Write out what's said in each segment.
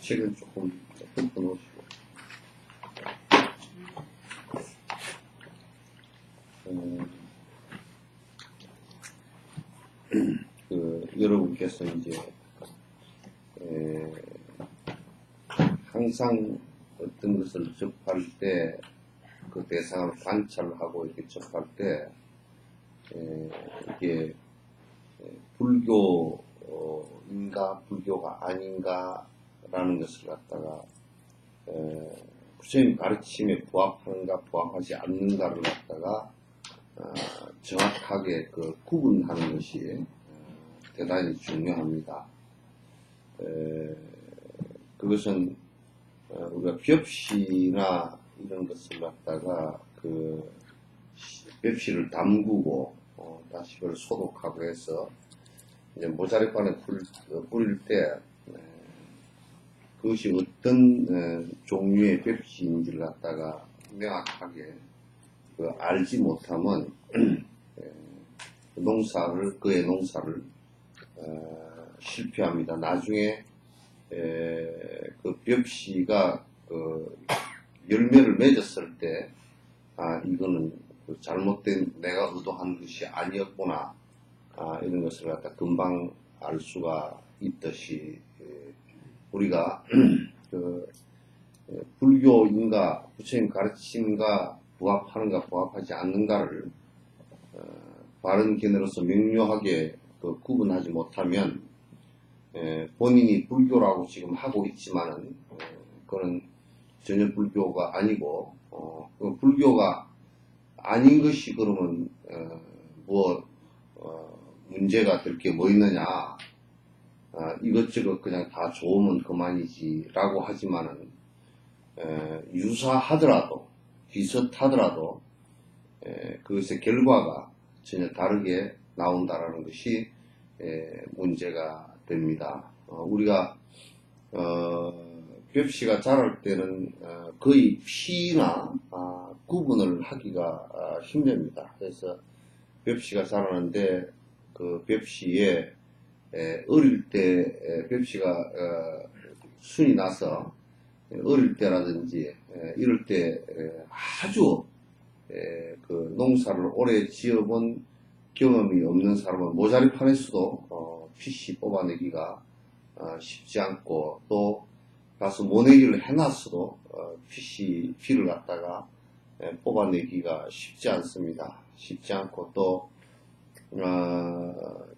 책을 조금 덮어놓으시고. 여러분께서 이제, 항상 어떤 것을 접할 때, 그 대상을 관찰하고 이렇게 접할 때, 이게, 불교인가, 불교가 아닌가라는 것을 갖다가, 부처님 가르침에 부합하는가, 부합하지 않는가를 갖다가, 정확하게 그 구분하는 것이 대단히 중요합니다. 그것은 우리가 벽시나 이런 것을 갖다가 그 벽시를 담그고 다시 그걸 소독하고 해서 이제 모자리판에 뿌릴 때 그것이 어떤 종류의 벽시인지를 갖다가 명확하게 알지 못하면 그의 농사를 실패합니다. 나중에 그 벽시가 그 열매를 맺었을 때 이거는 그 잘못된 내가 의도한 것이 아니었구나 이런 것을 갖다 금방 알 수가 있듯이 우리가 그 불교인가 부처님 가르침과 부합하는가 부합하지 않는가를 바른 견해로서 명료하게 구분하지 못하면 본인이 불교라고 지금 하고 있지만은 그거는 전혀 불교가 아니고 불교가 아닌 것이 그러면 문제가 될 게 뭐 있느냐 이것저것 그냥 다 좋으면 그만이지 라고 하지만은 유사하더라도 비슷하더라도 그것의 결과가 전혀 다르게 나온다라는 것이 문제가 됩니다. 우리가 벽시가 자랄 때는 거의 피나 구분을 하기가 힘듭니다. 그래서 벽시가 자라는데 그 벽시에 어릴 때 벽시가 순이 나서 어릴 때라든지 이럴 때 아주 그 농사를 오래 지어본 경험이 없는 사람은 모자리판에서도 핏이 뽑아내기가 쉽지 않고 또 가서 모내기를 해놨어도 피를 갖다가 뽑아내기가 쉽지 않습니다. 쉽지 않고 또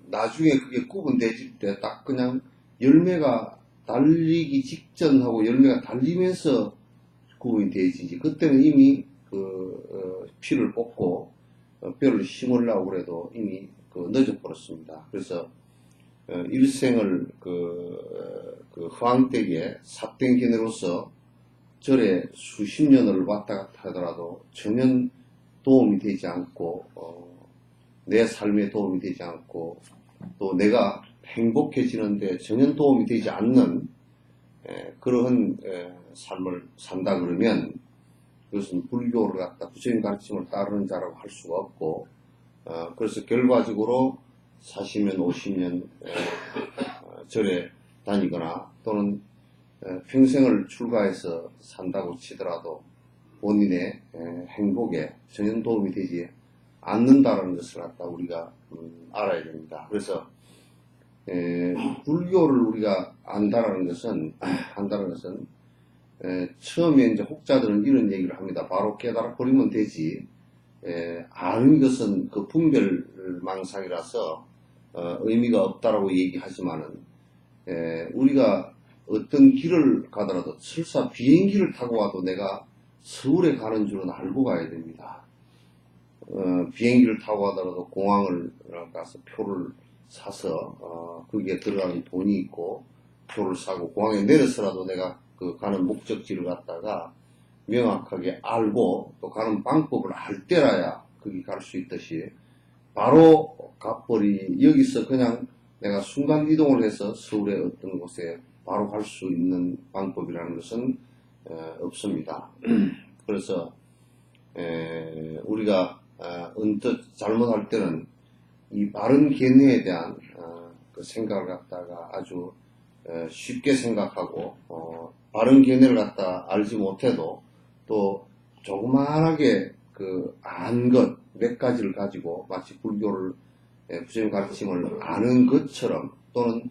나중에 그게 구분되질 때 딱 그냥 열매가 달리기 직전하고 열매가 달리면서 구분이 되지지 그때는 이미 그 피를 뽑고 뼈를 심으려고 그래도 이미 늦어버렸습니다. 그래서 일생을 그 허황되게 삿된 견해로서 절에 수십 년을 왔다 갔다 하더라도 전혀 도움이 되지 않고 내 삶에 도움이 되지 않고 또 내가 행복해지는데 전혀 도움이 되지 않는 그러한 삶을 산다 그러면 그것은 불교를 갖다 부처님 가르침을 따르는 자라고 할 수가 없고 그래서 결과적으로 40년 50년 절에 다니거나 또는 평생을 출가해서 산다고 치더라도 본인의 행복에 전혀 도움이 되지 않는다는 것을 갖다 우리가 알아야 됩니다. 그래서 불교를 우리가 안다는 것은 처음에 이제 혹자들은 이런 얘기를 합니다. 바로 깨달아 버리면 되지. 아는 것은 그 분별망상이라서 의미가 없다라고 얘기하지만은 우리가 어떤 길을 가더라도 설사 비행기를 타고 와도 내가 서울에 가는 줄은 알고 가야 됩니다. 비행기를 타고 가더라도 공항을 가서 표를 사서 거기에 들어가는 돈이 있고 표를 사고 공항에 내려서라도 내가 그 가는 목적지를 갖다가 명확하게 알고 또 가는 방법을 알 때라야 거기 갈 수 있듯이 바로 여기서 그냥 내가 순간 이동을 해서 서울의 어떤 곳에 바로 갈 수 있는 방법이라는 것은 없습니다. 그래서 우리가 언뜻 잘못할 때는 이 바른 견해에 대한 그 생각을 갖다가 아주 쉽게 생각하고 바른 견해를 갖다 알지 못해도 또 조그만하게 그 안 것 몇 가지를 가지고 마치 불교를 부처님 가르침을 아는 것처럼 또는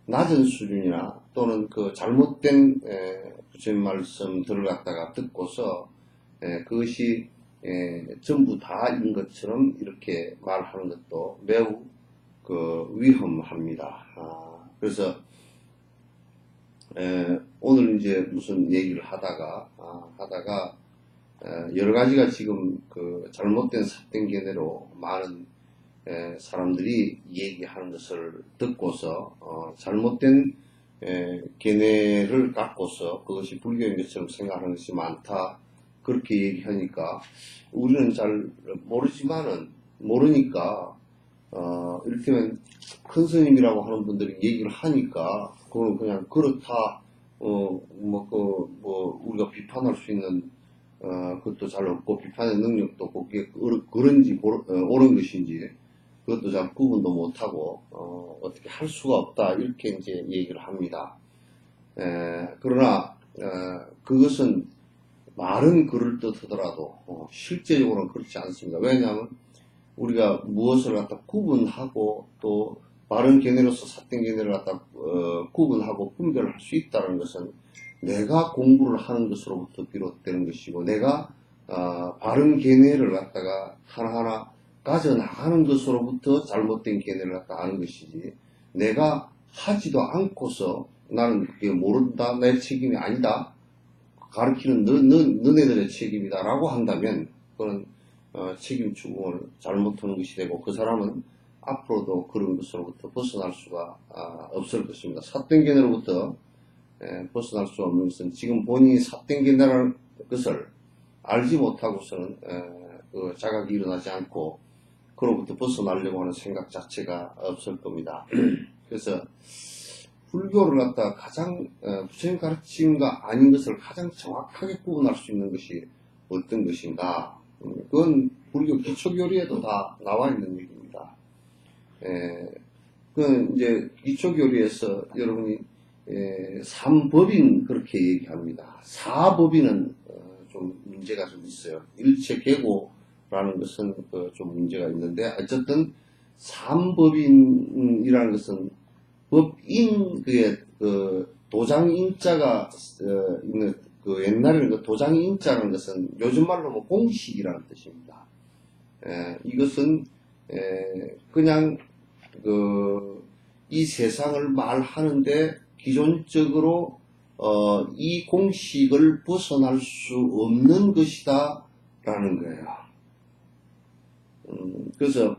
낮은 수준이나 또는 그 잘못된 부처님 말씀들을 갖다가 듣고서 그것이 전부 다인 것처럼 이렇게 말하는 것도 매우 그 위험합니다. 그래서 오늘 이제 무슨 얘기를 하다가 여러 가지가 지금 그 잘못된 삿된 견해로 많은 사람들이 얘기하는 것을 듣고서 잘못된 견해를 갖고서 그것이 불교인 것처럼 생각하는 것이 많다 그렇게 얘기하니까 우리는 잘 모르니까 이를테면 큰 스님이라고 하는 분들이 얘기를 하니까 그건 그냥 그렇다 우리가 비판할 수 있는 그것도 잘 없고 비판의 능력도 없고 그게 그런지 옳은 것인지 그것도 잘 구분도 못하고 어떻게 할 수가 없다 이렇게 이제 얘기를 합니다. 그러나 그것은 말은 그럴듯하더라도 실제적으로는 그렇지 않습니다. 왜냐하면 우리가 무엇을 갖다 구분하고 또 바른 견해로서 삿된 견해를 갖다 구분하고 분별할 수 있다는 것은 내가 공부를 하는 것으로부터 비롯되는 것이고 내가 바른 견해를 갖다가 하나하나 가져나가는 것으로부터 잘못된 견해를 갖다 아는 것이지 내가 하지도 않고서 나는 그게 모른다 내 책임이 아니다 가르치는 너네들의 책임이다 라고 한다면 그건 책임 추궁을 잘못하는 것이 되고 그 사람은 앞으로도 그런 것으로부터 벗어날 수가 없을 것입니다. 삿된 견해로부터 벗어날 수 없는 것은 지금 본인이 삿된 견해라는 것을 알지 못하고서는 그 자각이 일어나지 않고 그로부터 벗어나려고 하는 생각 자체가 없을 겁니다. 그래서 불교를 갖다 가장 부처님 가르침과 아닌 것을 가장 정확하게 구분할 수 있는 것이 어떤 것인가? 그건 불교 기초교리에도 다 나와 있는 얘기입니다. 그건 이제 기초교리에서 여러분이 삼법인 그렇게 얘기합니다. 사법인은 좀 문제가 좀 있어요. 일체계고라는 것은 좀 문제가 있는데 어쨌든 삼법인이라는 것은 법인 그 도장인자가 있는 그 옛날에는 그 도장인자라는 것은 요즘 말로 뭐 공식이라는 뜻입니다. 이것은 그냥 이 세상을 말하는데 기존적으로 이 공식을 벗어날 수 없는 것이다 라는 거예요. 그래서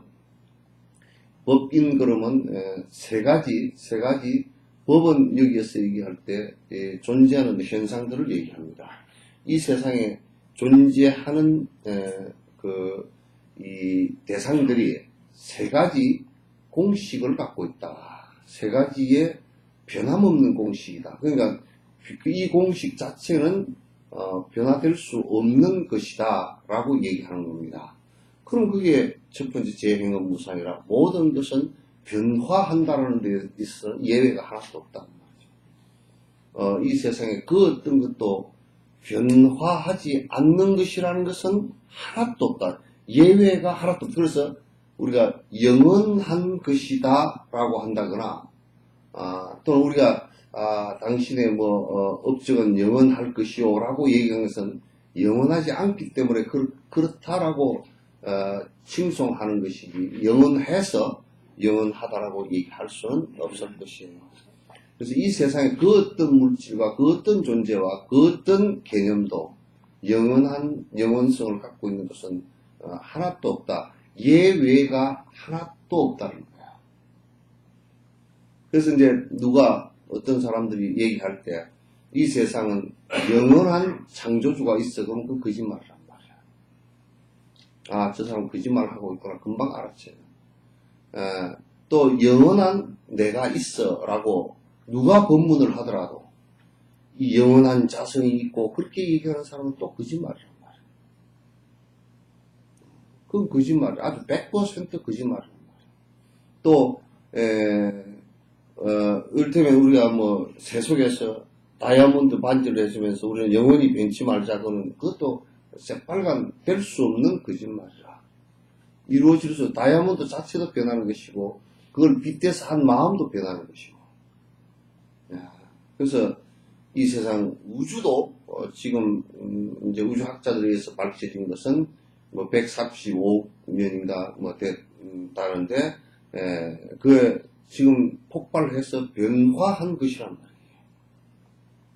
법인 그러면 세 가지 법은 여기에서 얘기할 때 존재하는 현상들을 얘기합니다. 이 세상에 존재하는 이 대상들이 세 가지 공식을 갖고 있다. 세 가지의 변함없는 공식이다. 그러니까 이 공식 자체는 변화될 수 없는 것이다 라고 얘기하는 겁니다. 그럼 그게 첫 번째 재행은 무상이라 모든 것은 변화한다는 데 있어 예외가 하나도 없다는 말이죠. 이 세상에 그 어떤 것도 변화하지 않는 것이라는 것은 하나도 없다. 예외가 하나도 없다. 그래서 우리가 영원한 것이다 라고 한다거나 또는 우리가 당신의 업적은 영원할 것이요 라고 얘기한 것은 영원하지 않기 때문에 그렇다라고 칭송하는 것이지 영원해서 영원하다라고 얘기할 수는 없을 것이에요. 그래서 이 세상에 그 어떤 물질과 그 어떤 존재와 그 어떤 개념도 영원성을 갖고 있는 것은 하나도 없다. 예외가 하나도 없다는 거야. 그래서 이제 어떤 사람들이 얘기할 때 이 세상은 영원한 창조주가 있어. 그러면 그 거짓말이란 말이야. 저 사람 거짓말 하고 있구나. 금방 알았지. 또 영원한 내가 있어 라고 누가 법문을 하더라도 이 영원한 자성이 있고 그렇게 얘기하는 사람은 또 거짓말이란 말이야. 그건 거짓말이야. 아주 100% 거짓말이란 말이야. 또 이를테면 우리가 새 속에서 다이아몬드 반지를 해주면서 우리는 영원히 변치 말자. 그것도 새빨간 될 수 없는 거짓말이라. 이루어질수 다이아몬드 자체도 변하는 것이고 그걸 빗대서 한 마음도 변하는 것이고. 그래서 이 세상 우주도 지금 이제 우주학자들에 의해서 밝혀진 것은 뭐 135억 년인가 뭐 다른데 그 지금 폭발해서 변화한 것이란 말이에요.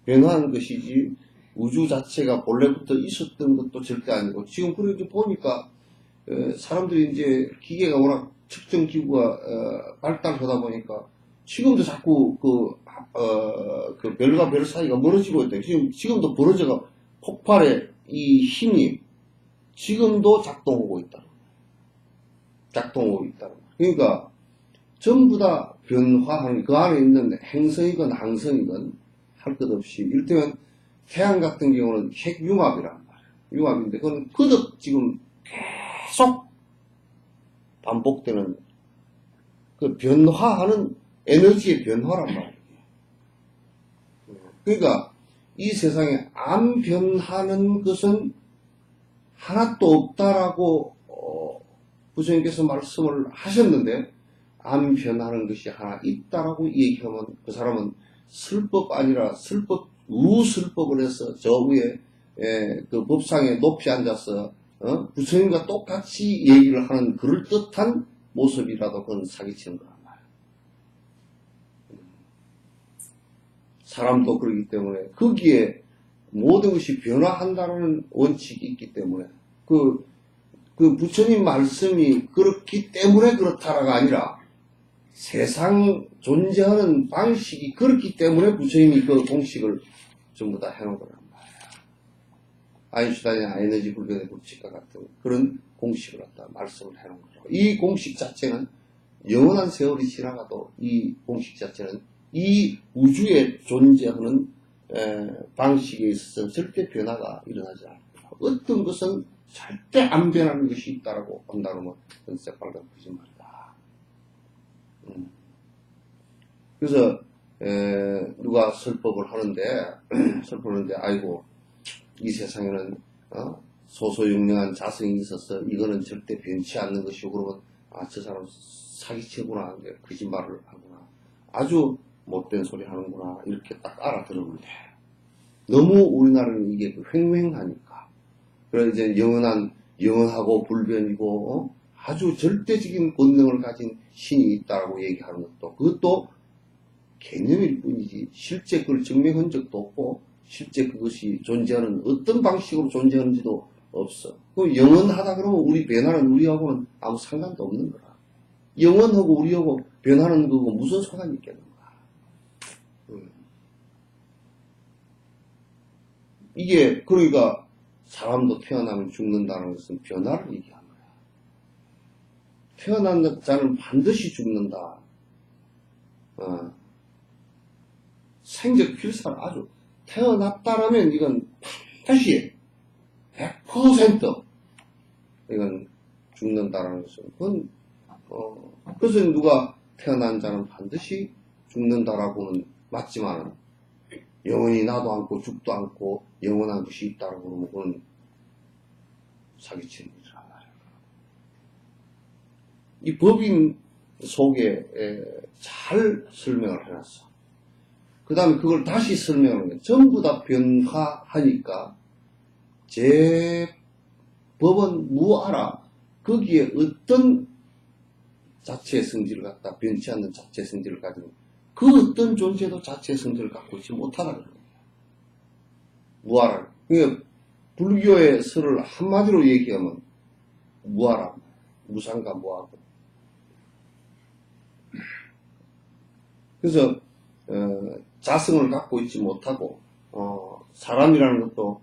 변화한 것이지 우주 자체가 본래부터 있었던 것도 절대 아니고 지금 그렇게 보니까 사람들이 이제 기계가 워낙 측정 기구가 발달하다 보니까 지금도 자꾸 그 별과 별 사이가 멀어지고 있다. 지금도 벌어져가 폭발의 이 힘이 지금도 작동하고 있다. 작동하고 있다. 그러니까 전부 다 변화하는 그 안에 있는 행성이건 항성이건 할 것 없이 이를테면 태양 같은 경우는 핵융합이란 말이에요. 융합인데 그건 거듭 지금 계속 반복되는 그 변화하는 에너지의 변화란 말이에요. 그러니까 이 세상에 안 변하는 것은 하나도 없다라고 부처님께서 말씀을 하셨는데 안 변하는 것이 하나 있다라고 얘기하면 그 사람은 슬법 아니라 슬법 우슬법을 해서 저 위에 그 법상에 높이 앉아서 부처님과 똑같이 얘기를 하는 그럴듯한 모습이라도 그건 사기치는 거란 말이에요. 사람도 그렇기 때문에 거기에 모든 것이 변화한다는 원칙이 있기 때문에 그 부처님 말씀이 그렇기 때문에 그렇다라가 아니라 세상 존재하는 방식이 그렇기 때문에 부처님이 그 공식을 전부 다 해놓은 거란 말이에요. 아인슈타인의 에너지 불변의 법칙과 같은 그런 공식을 갖다 말씀을 해놓은 거죠. 이 공식 자체는 영원한 세월이 지나가도 이 공식 자체는 이 우주에 존재하는 방식에 있어서 절대 변화가 일어나지 않습니다. 어떤 것은 절대 안 변하는 것이 있다라고 한다면 그건 새빨간 거짓말이다. 그래서 누가 설법을 하는데 아이고 이 세상에는 소소영령한 자성이 있어서 이거는 절대 변치 않는 것이고 그러면 저 사람 사기치구나 거짓말을 하구나 아주 못된 소리 하는구나 이렇게 딱 알아들으면 돼. 너무 우리나라는 이게 횡횡하니까 그래서 이제 영원하고 불변이고 아주 절대적인 권능을 가진 신이 있다고 얘기하는 것도 그것도 개념일 뿐이지 실제 그걸 증명한 적도 없고 실제 그것이 존재하는 어떤 방식으로 존재하는지도 없어. 그 영원하다 그러면 우리 변하는 우리하고는 아무 상관도 없는 거라. 영원하고 우리하고 변하는 거고 무슨 상관이 있겠는가. 이게 그러니까 사람도 태어나면 죽는다는 것은 변화를 얘기하는 거야. 태어난 자는 반드시 죽는다. 생적 필사를 아주 태어났다라면 이건 반드시 100% 이건 죽는다라는 것은 그건 그래서 누가 태어난 자는 반드시 죽는다라고는 맞지만 영원히 나도 않고 죽도 않고 영원한 것이 있다라고 그러면 그건 사기치는 거란 말이야. 이 법인 속에 잘 설명을 해놨어. 그 다음에 그걸 다시 설명하는 거예요. 전부 다 변화하니까 제 법은 무아라. 거기에 어떤 자체의 성질을 갖다 변치 않는 자체의 성질을 가지고 그 어떤 존재도 자체의 성질을 갖고 있지 못하다는 거예요. 무아라. 그러니까 불교의 설을 한마디로 얘기하면 무아라. 무상과 무아고. 그래서 자성을 갖고 있지 못하고 사람이라는 것도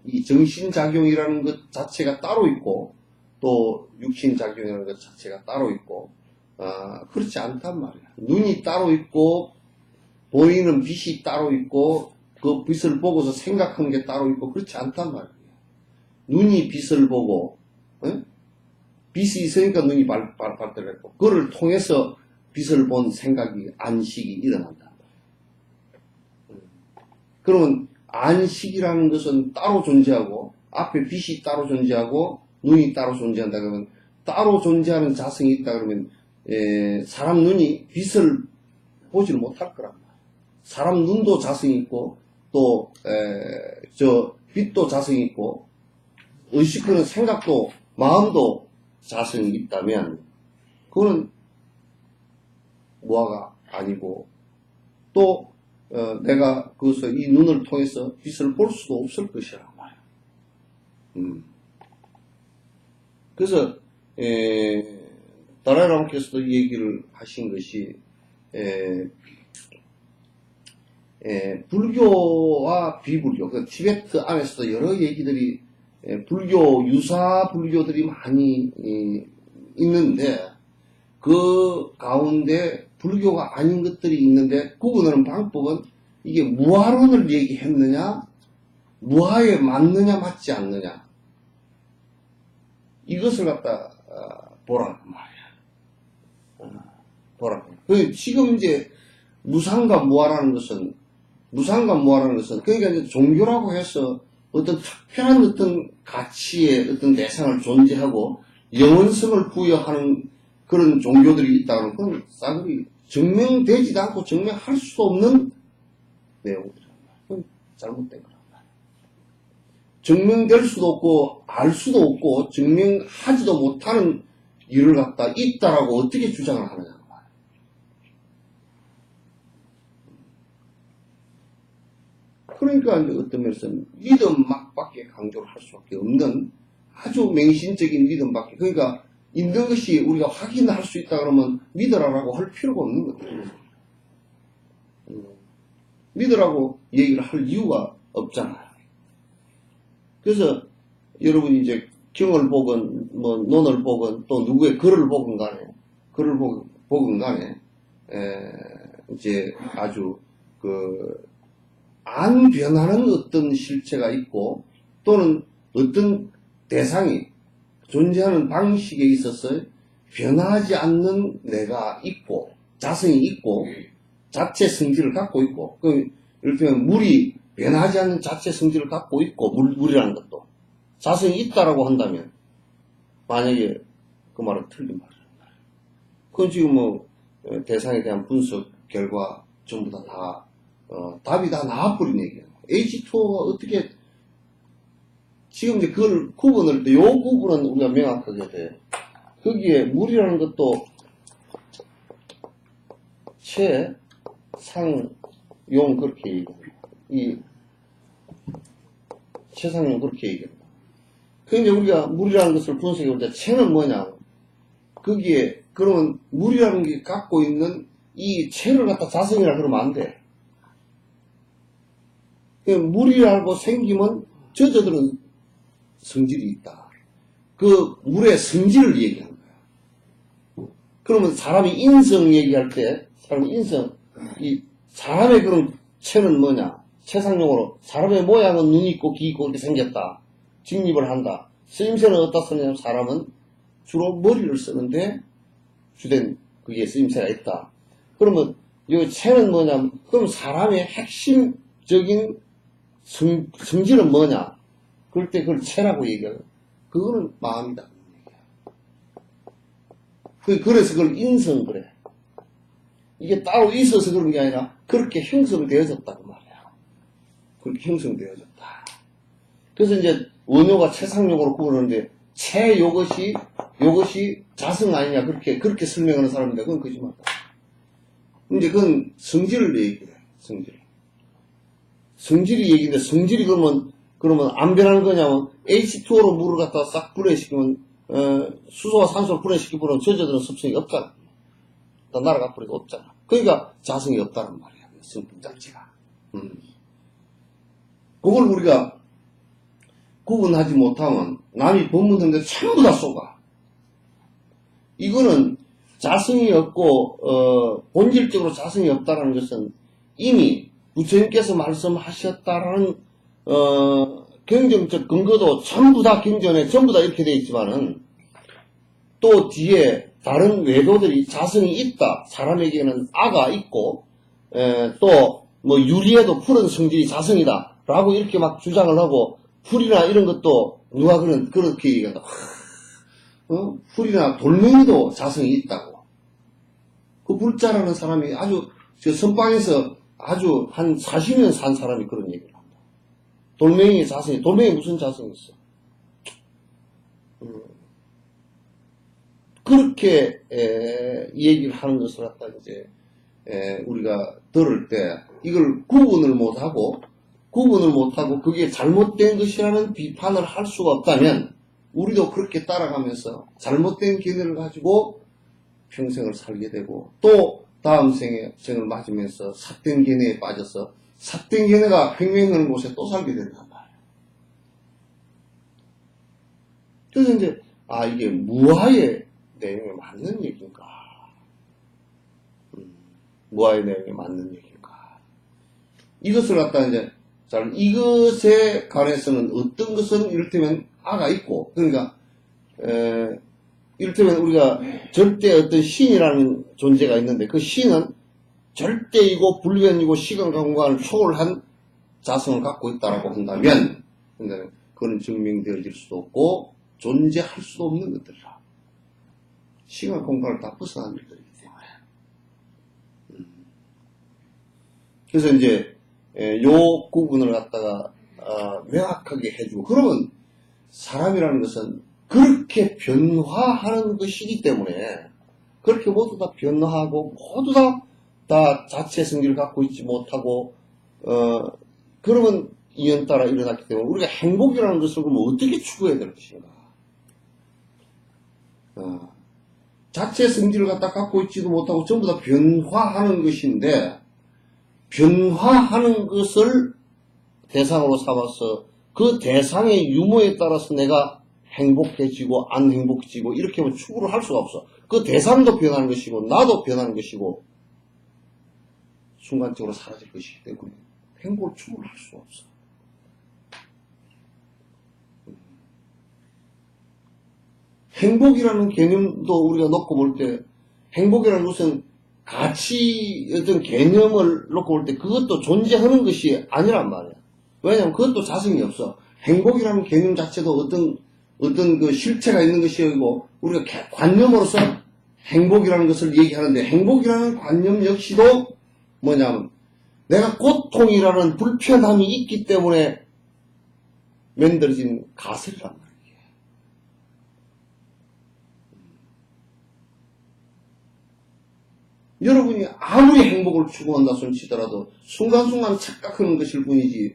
이 정신작용이라는 것 자체가 따로 있고 또 육신작용이라는 것 자체가 따로 있고 그렇지 않단 말이야. 눈이 따로 있고 보이는 빛이 따로 있고 그 빛을 보고서 생각하는 게 따로 있고 그렇지 않단 말이야. 눈이 빛을 보고 빛이 있으니까 눈이 발달했고 그를 통해서 빛을 본 생각이 안식이 일어난다. 그러면 안식이라는 것은 따로 존재하고 앞에 빛이 따로 존재하고 눈이 따로 존재한다 그러면 따로 존재하는 자성이 있다 그러면 사람 눈이 빛을 보지를 못할 거란 말이야. 사람 눈도 자성이 있고 또 저 빛도 자성이 있고 의식하는 생각도 마음도 자성이 있다면 그거는 무아가 아니고 또 내가 그것을 이 눈을 통해서 빛을 볼 수도 없을 것이란 말이야. 그래서 다라이라마께서도 이 얘기를 하신 것이 불교와 비불교, 그 티베트 안에서도 여러 얘기들이 불교 유사 불교들이 많이 있는데 그 가운데 불교가 아닌 것들이 있는데 구분하는 방법은 이게 무아론을 얘기했느냐 무아에 맞느냐 맞지 않느냐 이것을 갖다 보라는 말이야. 보라. 지금 이제 무상과 무아라는 것은 그러니까 이제 종교라고 해서 어떤 특별한 어떤 가치의 어떤 대상을 존재하고 영원성을 부여하는 그런 종교들이 있다는 건 싸그리 증명되지도 않고 증명할 수 없는 내용들이란 말이야. 그건 잘못된 거란 말이야. 증명될 수도 없고 알 수도 없고 증명하지도 못하는 일을 갖다 있다라고 어떻게 주장을 하느냐. 그러니까 이제 어떤 면에서는 믿음밖에 강조를 할 수밖에 없는 아주 맹신적인 믿음밖에. 그러니까 있는 것이 우리가 확인할 수 있다 그러면 믿으라고 할 필요가 없는 거예요. 믿으라고 얘기를 할 이유가 없잖아요. 그래서 여러분이 이제 경을 보건 뭐 논을 보건 또 누구의 글을 보건 간에 이제 아주 안 변하는 어떤 실체가 있고 또는 어떤 대상이 존재하는 방식에 있어서 변하지 않는 내가 있고 자성이 있고 자체 성질을 갖고 있고 이를테면 물이 변하지 않는 자체 성질을 갖고 있고 물이라는 것도 자성이 있다라고 한다면 만약에 그 말은 틀린 말이에요. 그건 지금 뭐 대상에 대한 분석 결과 전부 다 답이 다 나와버린 얘기예요. H2O가 어떻게 지금 이제 그걸 구분할 때 요 구분은 우리가 명확하게 돼. 거기에 물이라는 것도 최상용 그렇게 얘기합니다. 이 최상용 그렇게 얘기합니다. 근데 우리가 물이라는 것을 분석해 볼 때 체는 뭐냐? 거기에 그러면 물이라는 게 갖고 있는 이 체를 갖다 자성이라 그러면 안 돼. 물이라고 생기면 저저들은 성질이 있다. 그 물의 성질을 얘기하는 거야. 그러면 사람이 인성 얘기할 때 사람이 인성 이 사람의 그런 체는 뭐냐? 체상용어로 사람의 모양은 눈이 있고 귀 있고 이렇게 생겼다. 직립을 한다. 쓰임새는 어디다 쓰냐면 사람은 주로 머리를 쓰는데 주된 그게 쓰임새가 있다. 그러면 이 체는 뭐냐면 그럼 사람의 핵심적인 성질은 뭐냐? 그럴 때 그걸 체라고 얘기해요. 그거는 마음이다. 그래서 그걸 인성 그래. 이게 따로 있어서 그런 게 아니라 그렇게 형성되어졌다고 말이야. 그렇게 형성되어졌다. 그래서 이제 원효가 체상용으로 구분하는데 요것이 자성 아니냐 그렇게 설명하는 사람인데 그건 거짓말이다. 이제 그건 성질을 얘기해. 성질이 얘기인데 성질이 그러면 안 변하는 거냐면 H2O로 물을 갖다가 싹 분해시키면 수소와 산소를 분해시키면 저저들은 습성이 없잖아. 다 날아가 버리고 없잖아. 그러니까 자성이 없다는 말이야. 성품 자체가. 그걸 우리가 구분하지 못하면 남이 법문하는데 전부 다 속아. 이거는 자성이 없고 본질적으로 자성이 없다는 것은 이미 부처님께서 말씀하셨다라는 경전적 근거도 전부 다 경전에 전부 다 이렇게 되어 있지만은 또 뒤에 다른 외도들이 자성이 있다. 사람에게는 아가 있고 또 뭐 유리에도 풀은 성질이 자성이다 라고 이렇게 막 주장을 하고, 풀이나 이런 것도 누가 그렇게 얘기한다. 풀이나 돌멩이도 자성이 있다고. 그 불자라는 사람이 아주 저 선방에서 아주 한 40년 산 사람이 그런 얘기를 한다. 돌멩이의 자성이, 돌멩이 무슨 자성이 있어? 그렇게 얘기를 하는 것을 갖다 이제 우리가 들을 때 이걸 구분을 못하고 그게 잘못된 것이라는 비판을 할 수가 없다면 우리도 그렇게 따라가면서 잘못된 견해를 가지고 평생을 살게 되고, 또 다음 생을 맞으면서 삿된 견해에 빠져서 삿된 견해가 횡행하는 곳에 또 살게 된단 말이에요. 그래서 이제 이게 무아의 내용에 맞는 얘기인가? 무아의 내용에 맞는 얘기인가? 이것을 갖다 이제 이것에 관해서는 어떤 것은 이를테면 아가 있고, 그러니까 이를테면 우리가 절대 어떤 신이라는 존재가 있는데, 그 신은 절대이고 불변이고 시간과 공간을 초월한 자성을 갖고 있다라고 한다면, 그건 증명되어질 수도 없고 존재할 수도 없는 것들이라. 시간 공간을 다 벗어난 것들이기 때문에. 그래서 이제 요 구분을 갖다가 명확하게 해주고, 그러면 사람이라는 것은 그렇게 변화하는 것이기 때문에, 그렇게 모두 다 변화하고 모두 다 자체 성질을 갖고 있지 못하고 그러면 이연 따라 일어났기 때문에 우리가 행복이라는 것을 그러면 어떻게 추구해야 될 것인가? 자체 성질을 갖고 있지도 못하고 전부 다 변화하는 것인데, 변화하는 것을 대상으로 삼아서 그 대상의 유무에 따라서 내가 행복해지고 안 행복해지고 이렇게 하면 추구를 할 수가 없어. 그 대상도 변하는 것이고 나도 변하는 것이고 순간적으로 사라질 것이기 때문에 행복을 추구를 할 수가 없어. 행복이라는 개념도 우리가 놓고 볼 때, 행복이라는 것은 가치, 어떤 개념을 놓고 볼 때 그것도 존재하는 것이 아니란 말이야. 왜냐하면 그것도 자성이 없어. 행복이라는 개념 자체도 어떤 그 실체가 있는 것이 아니고, 우리가 관념으로서 행복이라는 것을 얘기하는데, 행복이라는 관념 역시도 뭐냐면, 내가 고통이라는 불편함이 있기 때문에 만들어진 가설이란 말이야. 여러분이 아무리 행복을 추구한다 손 치더라도 순간순간 착각하는 것일 뿐이지,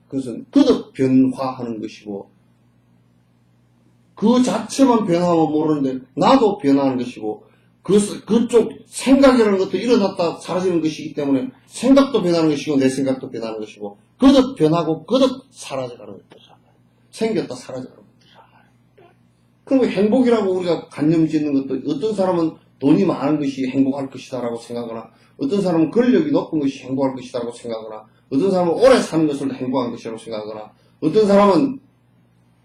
그것은 그도 변화하는 것이고 그 자체만 변화하면 모르는데 나도 변화하는 것이고, 그쪽 생각이라는 것도 일어났다 사라지는 것이기 때문에 생각도 변하는 것이고 내 생각도 변하는 것이고, 그도 변하고 그도 사라져가는 것들이란 말이야. 생겼다 사라져가는 것들이란 말이야. 그럼 행복이라고 우리가 관념 짓는 것도, 어떤 사람은 돈이 많은 것이 행복할 것이다라고 생각하거나, 어떤 사람은 권력이 높은 것이 행복할 것이다라고 생각하거나, 어떤 사람은 오래 사는 것을 행복한 것이라고 생각하거나, 어떤 사람은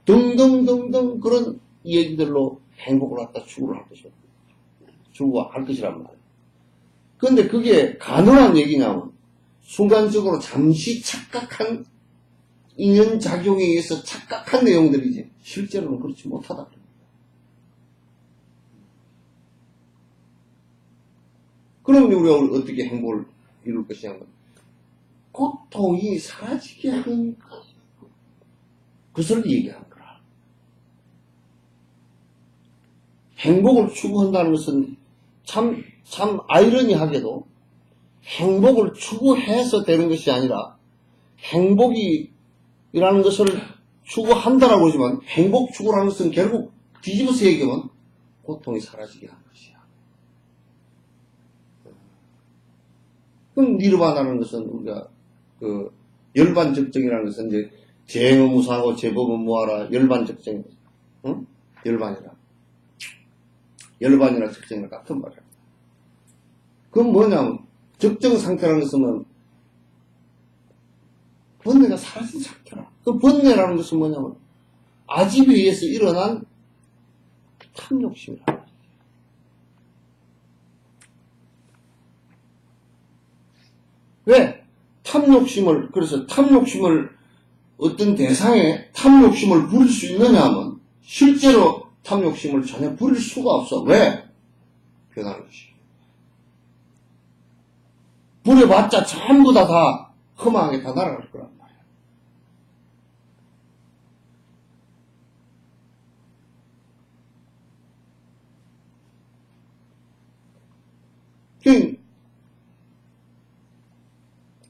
등등등등 그런 얘기들로 행복을 갖다 추구를 할 것이고 추구할 것이란 말이에요. 그런데 그게 가능한 얘기냐면, 순간적으로 잠시 착각한 인연작용에 의해서 착각한 내용들이지 실제로는 그렇지 못하다. 그러면 우리가 어떻게 행복을 이룰 것이냐면, 고통이 사라지게 하는 것을 얘기하는 거라. 행복을 추구한다는 것은 참 아이러니하게도 행복을 추구해서 되는 것이 아니라, 행복이라는 것을 추구한다라고 하지만 행복 추구라는 것은 결국 뒤집어서 얘기하면 고통이 사라지게 하는 것이야. 그럼 니르바나라는 것은 우리가 그 열반적정이라는 것은 이제 재행은 무사하고 제법은 무하라, 열반적정, 응? 열반이나 적정이랑 같은 말이야. 그건 뭐냐면, 적정 상태라는 것은 번뇌가 사라진 상태라. 그 번뇌라는 것은 뭐냐면 아집에 의해서 일어난 탐욕심이라. 왜? 탐욕심을, 그래서 탐욕심을 어떤 대상에 탐욕심을 부릴 수 있느냐 하면 실제로 탐욕심을 전혀 부릴 수가 없어. 왜? 변하는 것이. 부려봤자 전부 다 허망하게 다 날아갈 거란 말이야.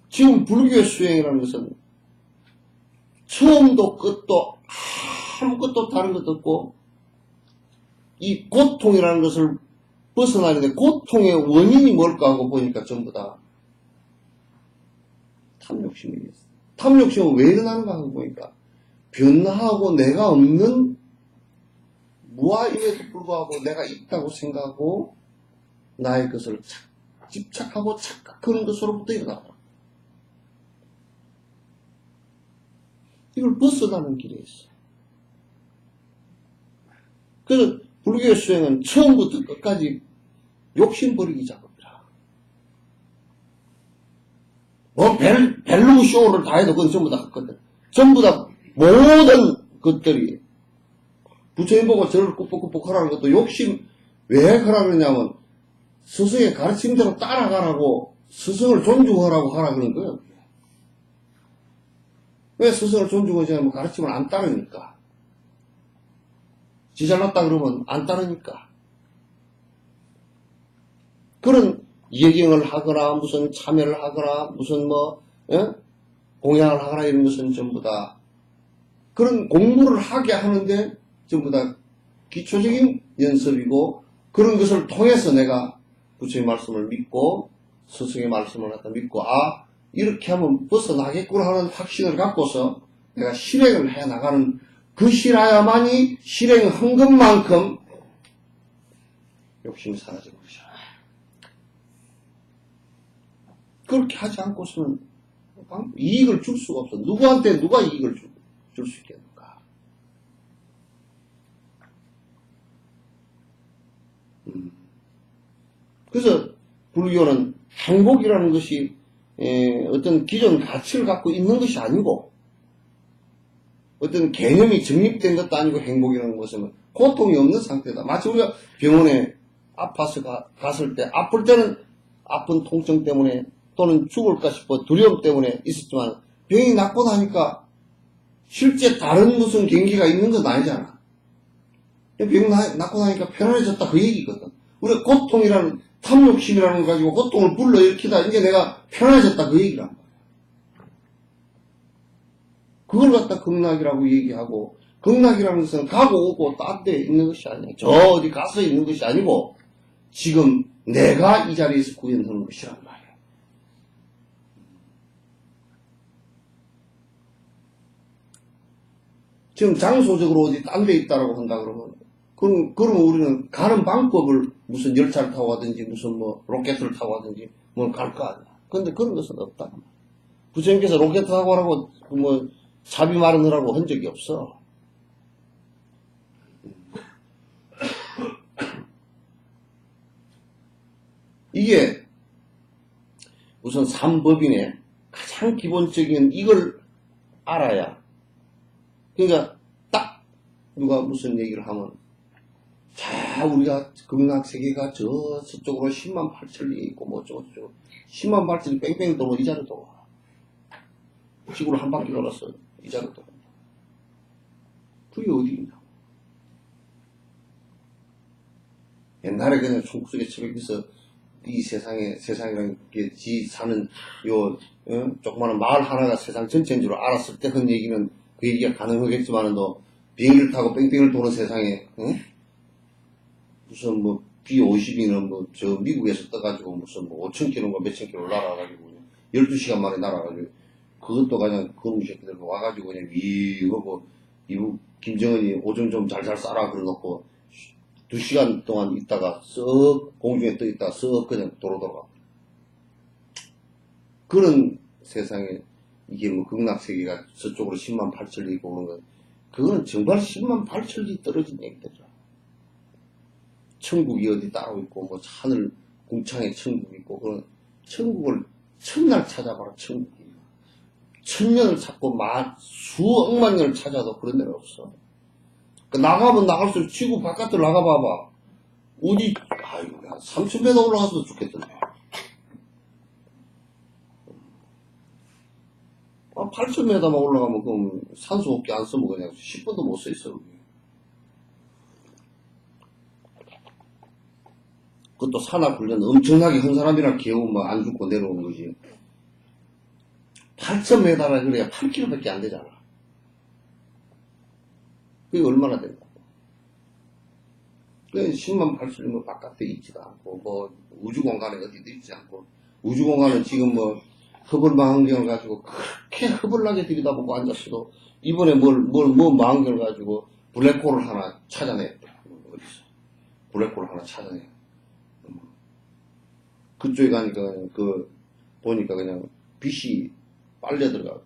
지금 불교의 수행이라는 것은 처음도 끝도 아무것도 다른 것도 없고 이 고통이라는 것을 벗어나는데 고통의 원인이 뭘까 하고 보니까 전부 다 탐욕심이겠어. 탐욕심은 왜 일어나는가 하고 보니까 변화하고 내가 없는 무아임에도 불구하고 내가 있다고 생각하고 나의 것을 집착하고 착각하는 것으로부터 일어나더라. 이걸 벗어나는 길에 있어. 그래서 불교의 수행은 처음부터 끝까지 욕심 버리기 작업이라. 뭐 벨루무 쇼를 다 해도 그건 전부 다 했거든. 전부 다 모든 것들이 부처님 보고 저를 꾹꾹꾹 하라는 것도 욕심 왜 하라 그러냐면 스승의 가르침대로 따라가라고 스승을 존중하라고 하라 그런 거예요. 왜 스승을 존중하지 않으면 가르침을 안 따르니까. 지 잘났다 그러면 안 따르니까. 그런 예경을 하거나 무슨 참여를 하거나 무슨 공양을 하거나 이런 것은 전부 다 그런 공부를 하게 하는데 전부 다 기초적인 연습이고 그런 것을 통해서 내가 부처의 말씀을 믿고 스승의 말씀을 갖다 믿고 이렇게 하면 벗어나겠구나 하는 확신을 갖고서 내가 실행을 해 나가는 것이라야만이 실행한 것만큼 욕심이 사라지는 것이야. 그렇게 하지 않고서는 이익을 줄 수가 없어. 누구한테 누가 이익을 줄 수 있겠는가. 그래서 불교는 행복이라는 것이 어떤 기존 가치를 갖고 있는 것이 아니고 어떤 개념이 정립된 것도 아니고 행복이라는 것은 고통이 없는 상태다. 마치 우리가 병원에 아파서 갔을 때 아플 때는 아픈 통증 때문에 또는 죽을까 싶어 두려움 때문에 있었지만 병이 낫고 나니까 실제 다른 무슨 경기가 있는 건 아니잖아. 병 낫고 나니까 편안해졌다 그 얘기거든. 우리가 고통이라는 탐욕심이라는 걸 가지고 고통을 불러일으키다 이제 내가 편안해졌다 그 얘기란 말이야. 그걸 갖다 극락이라고 얘기하고 극락이라는 것은 가고 오고 딴 데 있는 것이 아니야. 저 어디 가서 있는 것이 아니고 지금 내가 이 자리에서 구현하는 것이란 말이야. 지금 장소적으로 어디 딴 데 있다라고 한다 그러면 그러면 우리는 가는 방법을 무슨 열차를 타고 가든지 무슨 로켓을 타고 가든지 갈 거 아니야. 근데 그런 것은 없다. 부처님께서 로켓 타고 가라고 자비 마련하라고 한 적이 없어. 이게 우선 삼법인의 가장 기본적인 이걸 알아야. 그러니까 딱 누가 무슨 얘기를 하면 자 우리가 극락세계가 저쪽으로 10만 8천리 있고 어쩌고 10만 8천리 뺑뺑 돌면 이 자리로 돌아. 지구를 한 바퀴 돌아서 이 자리로 돌아. 그게 어디 있냐. 옛날에 그냥 총구석에 처박혀서 이 세상이라는 게 지 사는 조그마한 마을 하나가 세상 전체인 줄 알았을 때 한 얘기는 그 얘기가 가능하겠지만도 비행기를 타고 뺑뺑을 도는 세상에 무슨 B-50이는 저 미국에서 떠가지고 무슨 5,000km인가 몇천 킬로 날아가지고 12시간 만에 날아가지고 그것도 그냥 그놈 새끼들 와가지고 그냥 위하고 이북 김정은이 오줌 좀 잘잘 싸라 그래놓고 2시간 동안 있다가 썩 공중에 떠 있다가 썩 그냥 도로 돌아가. 그런 세상에 이게 극락세계가 저쪽으로 10만 8천리 있고 그런 거 그거는 정말 10만 8천리 떨어진 얘기들이야. 천국이 어디 따로 있고 하늘 궁창에 천국이 있고 그런 천국을 천날 찾아봐라. 천년을 찾고 수억만 년을 찾아도 그런 데가 없어. 나가면 나갈수록 지구 바깥으로 나가봐봐. 어디, 아이고, 3,000m 올라가서도 좋겠던데. 8,000m만 올라가면 그럼 산소 호흡기 안 쓰면 그냥 10분도 못 서 있어. 그것도 산악 훈련 엄청나게 한 사람이랑 겨우 뭐 안 죽고 내려오는 거지. 8,000m라 그래야 8km밖에 안 되잖아. 그게 얼마나 된다고. 10만 8천리면 바깥에 있지도 않고, 뭐, 우주공간에 어디도 있지 않고, 우주공간은 지금 뭐, 허블 망원경을 가지고 그렇게 허블나게 들여다보고 앉았어도, 이번에 뭐 망원경을 가지고 블랙홀을 하나 찾아냈대. 어디서. 블랙홀을 하나 찾아내. 그쪽에 가니까, 보니까 그냥 빛이 빨려 들어가.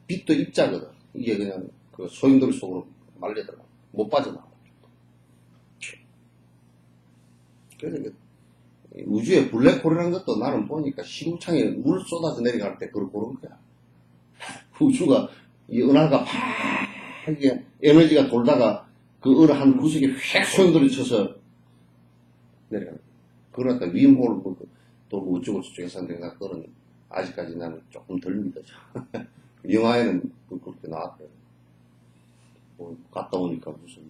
빛도 입자거든. 이게 그냥 소용돌이 속으로 말려 들어가. 못 빠져나와. 그래서 우주에 블랙홀이라는 것도 나는 보니까 시궁창에 물 쏟아져 내려갈 때 그걸 보는 거야. 우주가, 이 은하가 팍, 이게 에너지가 돌다가 그 은하 한 구석에 휙 소용돌이 쳐서 내려가는 거야. 그러니까 윈홀, 또 우주고 저쪽에서 내가 그거는 아직까지 나는 조금 덜 믿어져. 영화에는 그렇게 나왔대. 뭐, 갔다 오니까 무슨,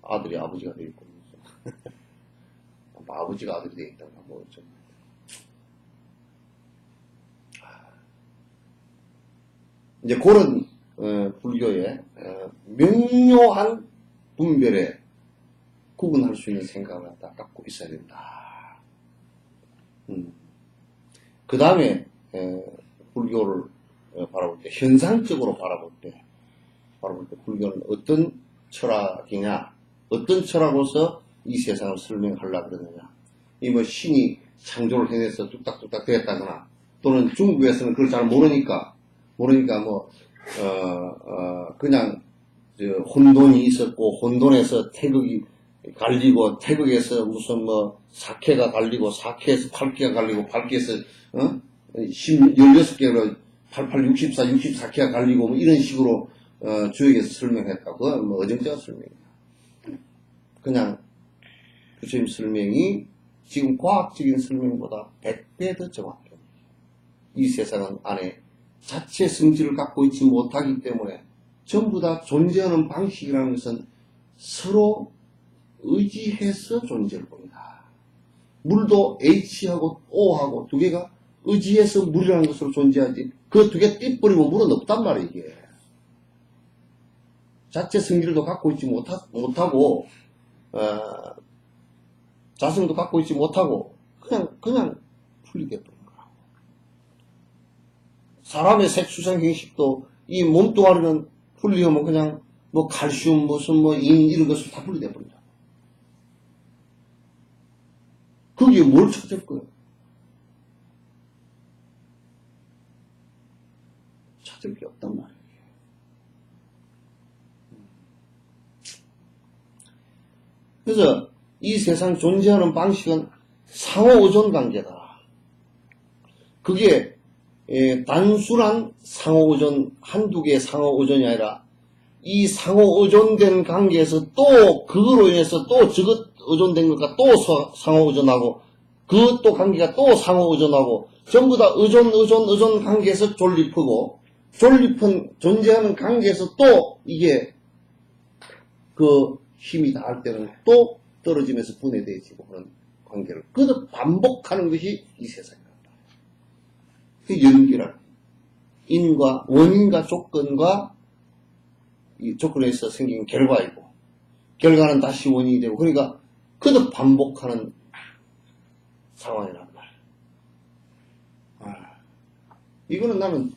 아들이 아버지가 돼 있고, 아버지가 아들이 돼 있다가, 뭐, 좀. 이제 그런, 불교의, 명료한 분별에 구분할 수 있는 생각을 갖고 있어야 된다. 그 다음에, 불교를 바라볼 때, 현상적으로 바라볼 때, 불교는 어떤 철학이냐, 어떤 철학으로서 이 세상을 설명하려고 그러느냐. 이 뭐 신이 창조를 해내서 뚝딱뚝딱 되었다거나, 또는 중국에서는 그걸 잘 모르니까 뭐, 그냥, 혼돈이 있었고, 혼돈에서 태극이 갈리고, 태극에서 무슨 뭐, 사케가 갈리고, 사케에서 팔기가 갈리고, 팔기에서, 16개로 88, 64, 64개가 갈리고, 뭐 이런 식으로, 주역에서 설명했다고, 뭐, 어정쩡한 설명이야. 그냥, 부처님 설명이 지금 과학적인 설명보다 100배 더 정확해요. 이 세상은 안에 자체 성질을 갖고 있지 못하기 때문에 전부 다 존재하는 방식이라는 것은 서로 의지해서 존재를 봅니다. 물도 H하고 O하고 두 개가 의지해서 물이라는 것으로 존재하지, 그 두 개 띠뿌리면 물은 없단 말이에요, 이게. 자체 성질도 갖고 있지 못하고, 자성도 갖고 있지 못하고, 그냥 풀리게 되는 거라고. 사람의 색수성 형식도 이 몸뚱아리는 풀리면 그냥 뭐 칼슘, 무슨 뭐 인, 이런 것을 다 풀리게 버린다. 거기에 뭘 찾을 거예요? 찾을 게 없단 말이에요. 그래서 이 세상 존재하는 방식은 상호의존 관계다. 그게 단순한 상호의존, 한두 개의 상호의존이 아니라 이 상호의존된 관계에서 또 그거로 인해서 또 저것 의존된 것과 또 상호의존하고 그 또 관계가 또 상호의존하고 전부 다 의존 관계에서 존립하고 존립한 존재하는 관계에서 또 이게 그 힘이 닿을 때는 또 떨어지면서 분해되어지고 그런 관계를 그것을 반복하는 것이 이 세상이다. 그 연기란 인과 원인과 조건과 이 조건에서 생긴 결과이고 결과는 다시 원인이 되고 그러니까 그것을 반복하는 상황이란 말이야. 이거는 나는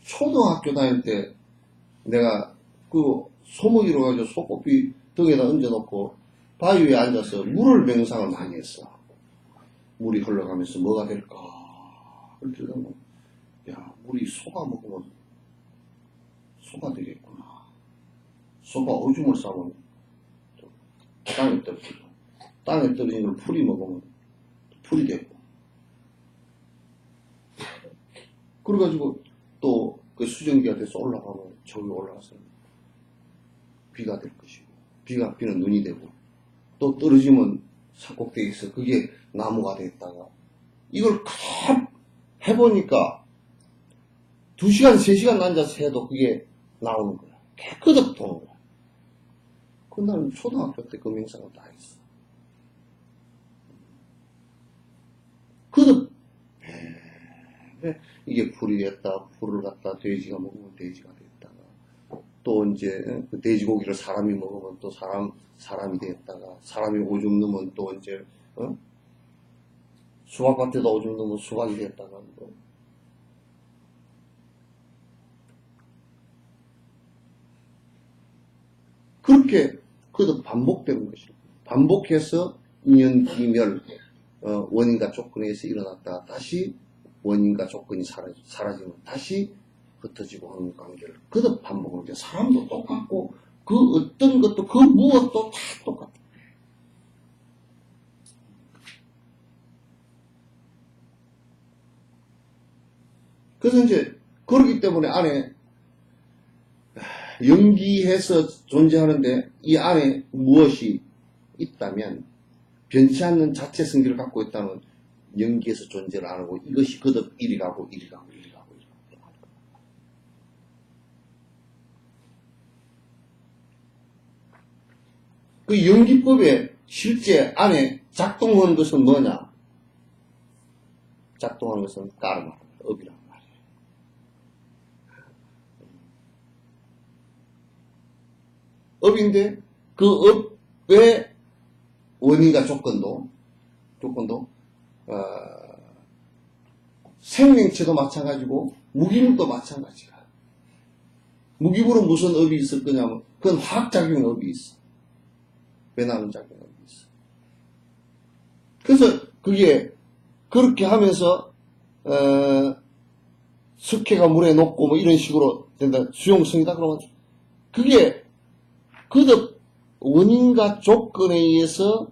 초등학교 다닐 때 내가 그 소목이로 가지고 소고기 등에다 얹어놓고 바위 위에 앉아서 물을 명상을 많이 했어. 물이 흘러가면서 뭐가 될까? 그러면 야, 물이 소가 먹으면 소가 되겠구나. 소가 오줌을 싸면 땅에 떨어지고 땅에 떨어진 걸 풀이 먹으면 풀이 되고 그래가지고 또 그 수증기가 돼서 올라가면 저기 올라가서 비가 될 것이고, 비는 눈이 되고, 또 떨어지면 산꼭대기에서 그게 나무가 됐다가, 이걸 다 해보니까 2시간, 3시간 앉아서 해도 그게 나오는 거야. 깨끗하게 도는 거야. 그 나는 초등학교 때 그 명상을 다 했어. 그도 이게 풀이 됐다, 풀을 갖다 돼지가 먹으면 돼지가 됐다가, 또 이제 그 돼지고기를 사람이 먹으면 또 사람이 됐다가, 사람이 오줌 넣으면 또 이제 수박밭에다 오줌 넣으면 수박이 됐다가, 그렇게 그도 반복되는 것이죠. 반복해서 인연기멸, 원인과 조건에 의해서 일어났다가 다시 원인과 조건이 사라지면 다시 흩어지고 하는 관계를 그도 반복을 해요. 사람도 똑같고 그 어떤 것도 그 무엇도 다 똑같아. 그래서 이제 그렇기 때문에 안에 연기해서 존재하는데 이 안에 무엇이 있다면 변치 않는 자체 성질을 갖고 있다면 연기에서 존재를 안 하고 이것이 거듭 이리 가고 이리 가고 이리 가고 이리 가고. 그 연기법에 실제 안에 작동하는 것은 뭐냐? 작동하는 것은 까르마, 업이란 말이에요. 업인데 그 업의 원인과 조건도 생명체도 마찬가지고 무기물도 마찬가지야. 무기물은 무슨 업이 있을 거냐면 그건 화학작용 업이 있어. 배나는 작용 업이 있어. 그래서 그게 그렇게 하면서 석회가 물에 녹고 뭐 이런 식으로 된다. 수용성이다 그러면 그게 거듭 원인과 조건에 의해서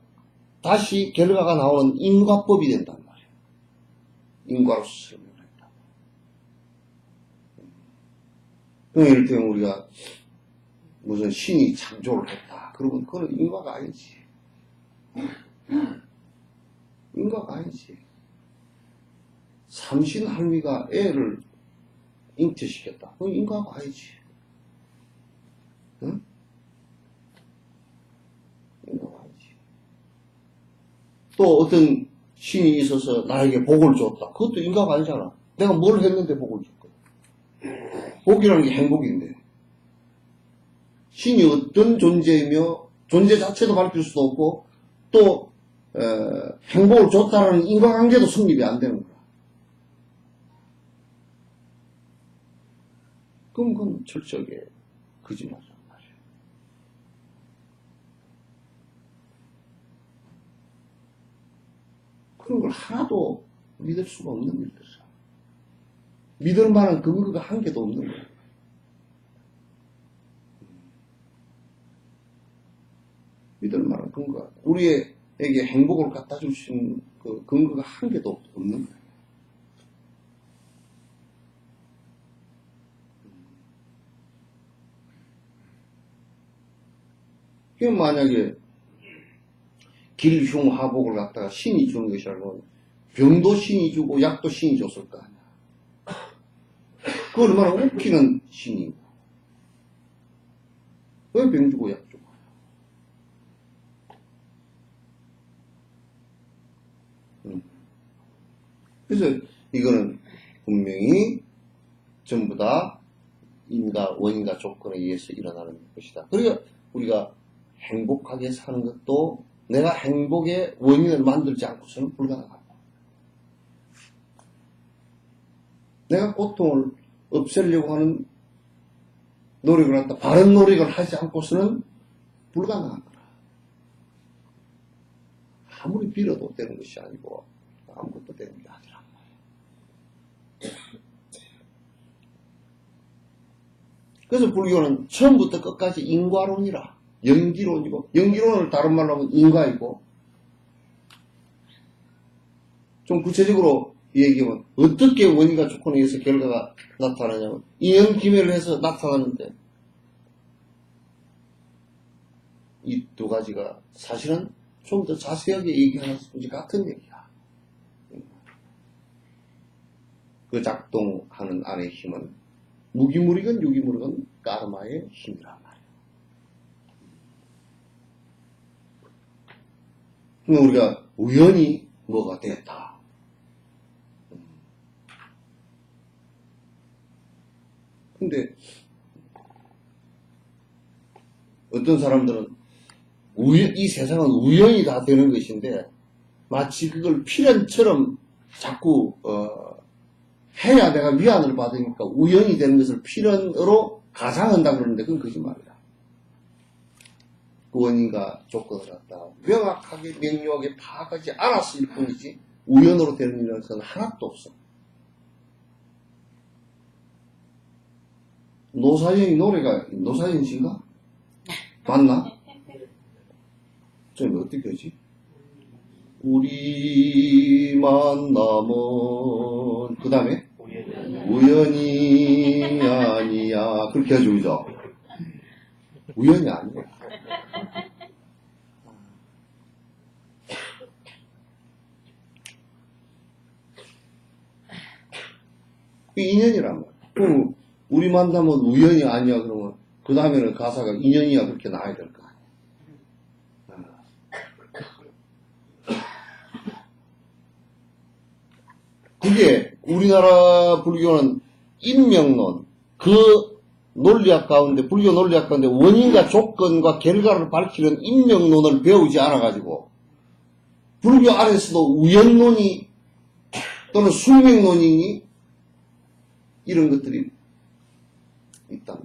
다시 결과가 나오는 인과법이 된단 말이에요. 인과로서 설명을 했다. 예를 들면 우리가 무슨 신이 창조를 했다. 그러면 그건 인과가 아니지. 인과가 아니지. 삼신 할미가 애를 잉태시켰다. 그건 인과가 아니지. 응? 인과가 아니지. 또 어떤 신이 있어서 나에게 복을 줬다. 그것도 인과가 아니잖아. 내가 뭘 했는데 복을 줬거든. 복이라는 게 행복인데. 신이 어떤 존재이며 존재 자체도 밝힐 수도 없고 또 행복을 줬다라는 인과관계도 성립이 안 되는 거야. 그럼 그건 철저하게 거짓말이란 말이야. 그런 걸 하나도 믿을 수가 없는 일들이야. 믿을 만한 근거가 한 개도 없는 거야. 믿을 만한 근거가 우리에게 행복을 갖다 줄 수 있는 그 근거가 한 개도 없는 거야. 그 만약에 길흉하복을 갖다가 신이 주는 것이라면 병도 신이 주고 약도 신이 줬을 거 아니야. 그 얼마나 웃기는 신이고. 왜 병 주고 약 주고. 그래서 이거는 분명히 전부 다 인과 원인과 조건에 의해서 일어나는 것이다. 그러니까 우리가 행복하게 사는 것도 내가 행복의 원인을 만들지 않고서는 불가능하다. 내가 고통을 없애려고 하는 노력을 한다. 바른 노력을 하지 않고서는 불가능한 거라. 아무리 빌어도 되는 것이 아니고 아무것도 되는 게 아니라. 그래서 불교는 처음부터 끝까지 인과론이라. 연기론이고, 연기론을 다른 말로 하면 인과이고, 좀 구체적으로 얘기하면 어떻게 원인과 조건에 의해서 결과가 나타나냐면 인연기매를 해서 나타나는데 이 두 가지가 사실은 좀 더 자세하게 얘기하는 같은 얘기야. 그 작동하는 안의 힘은 무기물이건 유기물이건 까르마의 힘이란 말이야. 그럼 우리가 우연히 뭐가 됐다. 근데 어떤 사람들은 이 세상은 우연히 다 되는 것인데 마치 그걸 필연처럼 자꾸 해야 내가 위안을 받으니까 우연히 되는 것을 필연으로 가상한다 그러는데 그건 거짓말이야. 그 원인과 조건을 갖다 명확하게 명료하게 파악하지 않았을 뿐이지 우연으로 되는 일은 하나도 없어. 노사연이 노래가 노사연 씨인가? 맞나? 좀 어떻게 하지? 우리 만남은 그 다음에 우연이 아니야 그렇게 하죠 그죠? 우연이 아니야. 그 인연이란 거야. 그럼 우리 만남은 우연이 아니야 그러면 그 다음에는 가사가 인연이야 그렇게 나와야 될 거 아니야. 그게 우리나라 불교는 인명론 그 논리학 가운데 불교 논리학 가운데 원인과 조건과 결과를 밝히는 인명론을 배우지 않아가지고 불교 안에서도 우연론이 또는 숙명론이니 이런 것들이 있다.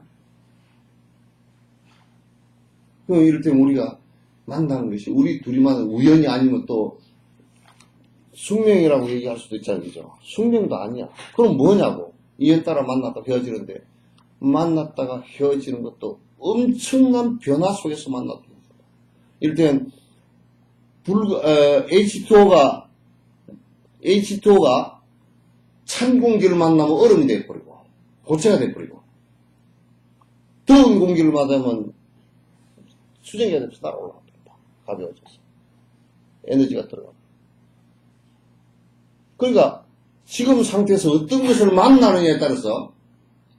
그럼 이럴 때 우리가 만나는 것이 우리 둘이만 우연이 아니면 또 숙명이라고 얘기할 수도 있잖아요. 그죠? 숙명도 아니야. 그럼 뭐냐고. 인연 따라 만났다 헤어지는데 만났다가 헤어지는 것도 엄청난 변화 속에서 만났다. 이럴 땐 H2O가 찬 공기를 만나면 얼음이 돼버리고 고체가 돼버리고 더운 공기를 맞으면 수증기가 돼서 날아올라갑니다. 가벼워져서 에너지가 들어가고. 그러니까 지금 상태에서 어떤 것을 만나느냐에 따라서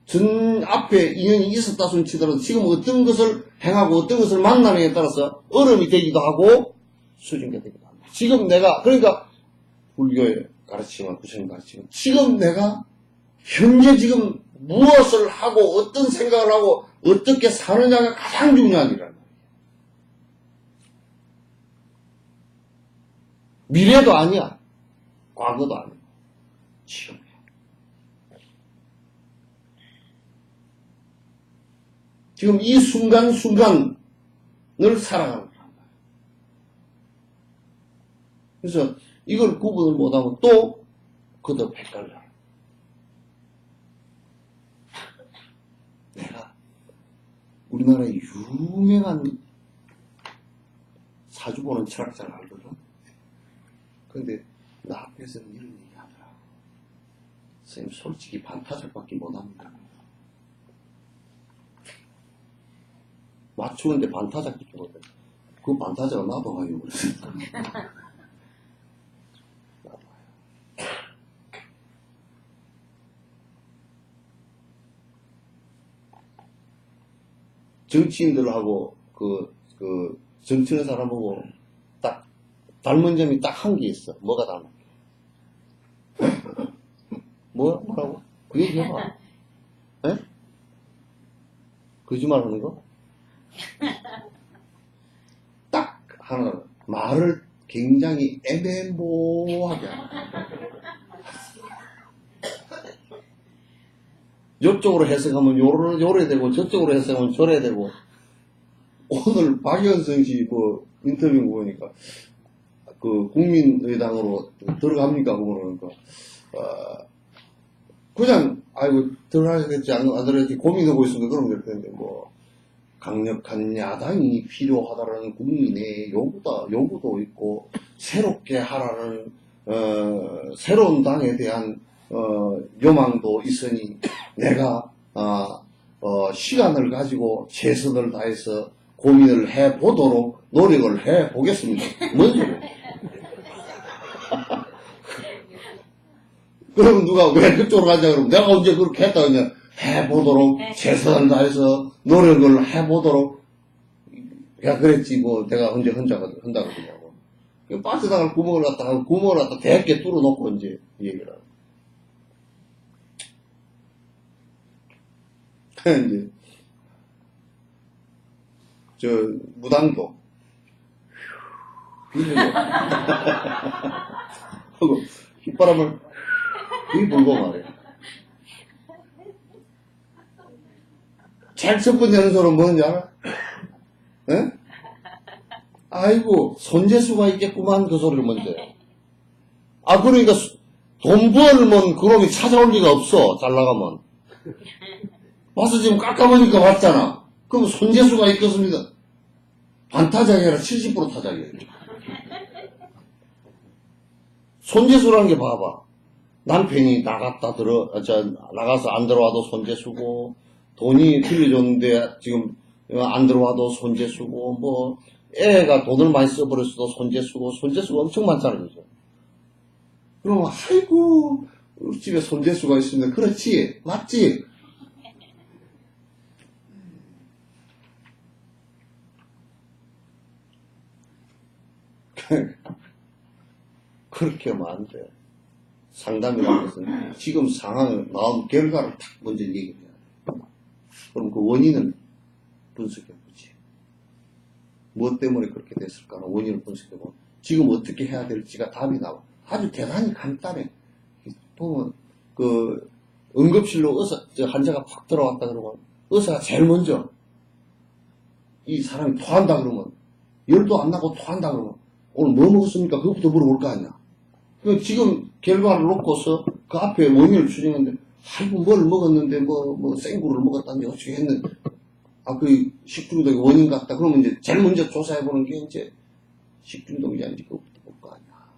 전 앞에 인연이 있었다 손 치더라도 지금 어떤 것을 행하고 어떤 것을 만나느냐에 따라서 얼음이 되기도 하고 수증기가 되기도 합니다. 지금 내가 그러니까 불교의 가르침은 부처님 가르침은 지금 내가 현재 지금 무엇을 하고 어떤 생각을 하고 어떻게 사느냐가 가장 중요한 일이란 말이에요. 미래도 아니야. 과거도 아니고 지금이야. 지금 이 순간순간을 살아가는 거야. 그래서 이걸 구분을 못하면 또 그도 헷갈려. 내가 우리나라의 유명한 사주 보는 철학자를 알거든. 근데 나 앞에서는 이런 얘기 하더라. 선생님 솔직히 반타작밖에 못합니다. 맞추는데 반타작밖에 못해. 그 반타작을 나도 하려고 그랬어. 나도 해요. 정치인들하고 정치하는 사람하고 딱 닮은 점이 딱 한 개 있어. 뭐가 닮아? 뭐라고? 그 얘기 해봐. 에? 거짓말 하는 거? 딱 하나, 말을 굉장히 애매모호하게 하는 이쪽으로 해석하면 요래 되고, 저쪽으로 해석하면 저래 되고, 오늘 박영선 씨 인터뷰 보니까, 국민의당으로 들어갑니까? 그러니까, 그냥, 아이고, 들어가겠지, 안 들어가겠지, 고민하고 있으면 그러면 될 텐데, 강력한 야당이 필요하다라는 국민의 요구도 있고, 새롭게 하라는 새로운 당에 대한 요망도 있으니 내가 시간을 가지고 최선을 다해서 고민을 해보도록 노력을 해보겠습니다. 뭔 소리야? 그러면 누가 왜 그쪽으로 가자 그러면 내가 언제 그렇게 했다 그냥 해보도록 최선을 다해서 노력을 해보도록 내가 그랬지 뭐 내가 언제 한다거든요. 빠져나갈 구멍을 갖다가 대게 뚫어놓고 이제 얘기를 하고 이제 저 무당도 비밀로 하고 휘바람을 거의 불고 말이야. 제일 첫 번째 하는 소리는 뭔지 알아? 에? 아이고 손재수가 있겠구만 그 소리를 먼저 해. 그러니까 돈 벌면 그놈이 찾아올 리가 없어. 잘 나가면 와서 지금 깜깜하니까 왔잖아. 그럼 손재수가 있겠습니다. 반타작이 아니라 70% 타작이에요. 손재수라는 게 봐봐. 남편이 나가서 안 들어와도 손재수고, 돈이 빌려줬는데 지금 안 들어와도 손재수고, 뭐, 애가 돈을 많이 써버렸어도 손재수고, 손재수가 엄청 많잖아요. 그죠? 그럼, 아이고, 우리 집에 손재수가 있으면, 그렇지, 맞지? 그렇게 하면 안 돼. 상담이라는 것은 지금 상황을, 마음 결과를 딱 먼저 얘기해야 돼. 그럼 그 원인을 분석해보지. 무엇 때문에 그렇게 됐을까는 원인을 분석해보고, 지금 어떻게 해야 될지가 답이 나와. 아주 대단히 간단해. 보면, 응급실로 환자가 팍 들어왔다 그러면, 의사가 제일 먼저, 이 사람이 토한다 그러면, 열도 안 나고 토한다 그러면, 오늘 뭐 먹었습니까? 그것부터 물어볼 거 아니야. 지금 결과를 놓고서 그 앞에 원인을 추정하는데, 아이고, 뭘 먹었는데, 생굴을 먹었다는데, 어떻게 했는데, 그 식중독의 원인 같다. 그러면 이제 제일 먼저 조사해보는 게 이제 식중독이 아닌지 그것부터 볼 거 아니야.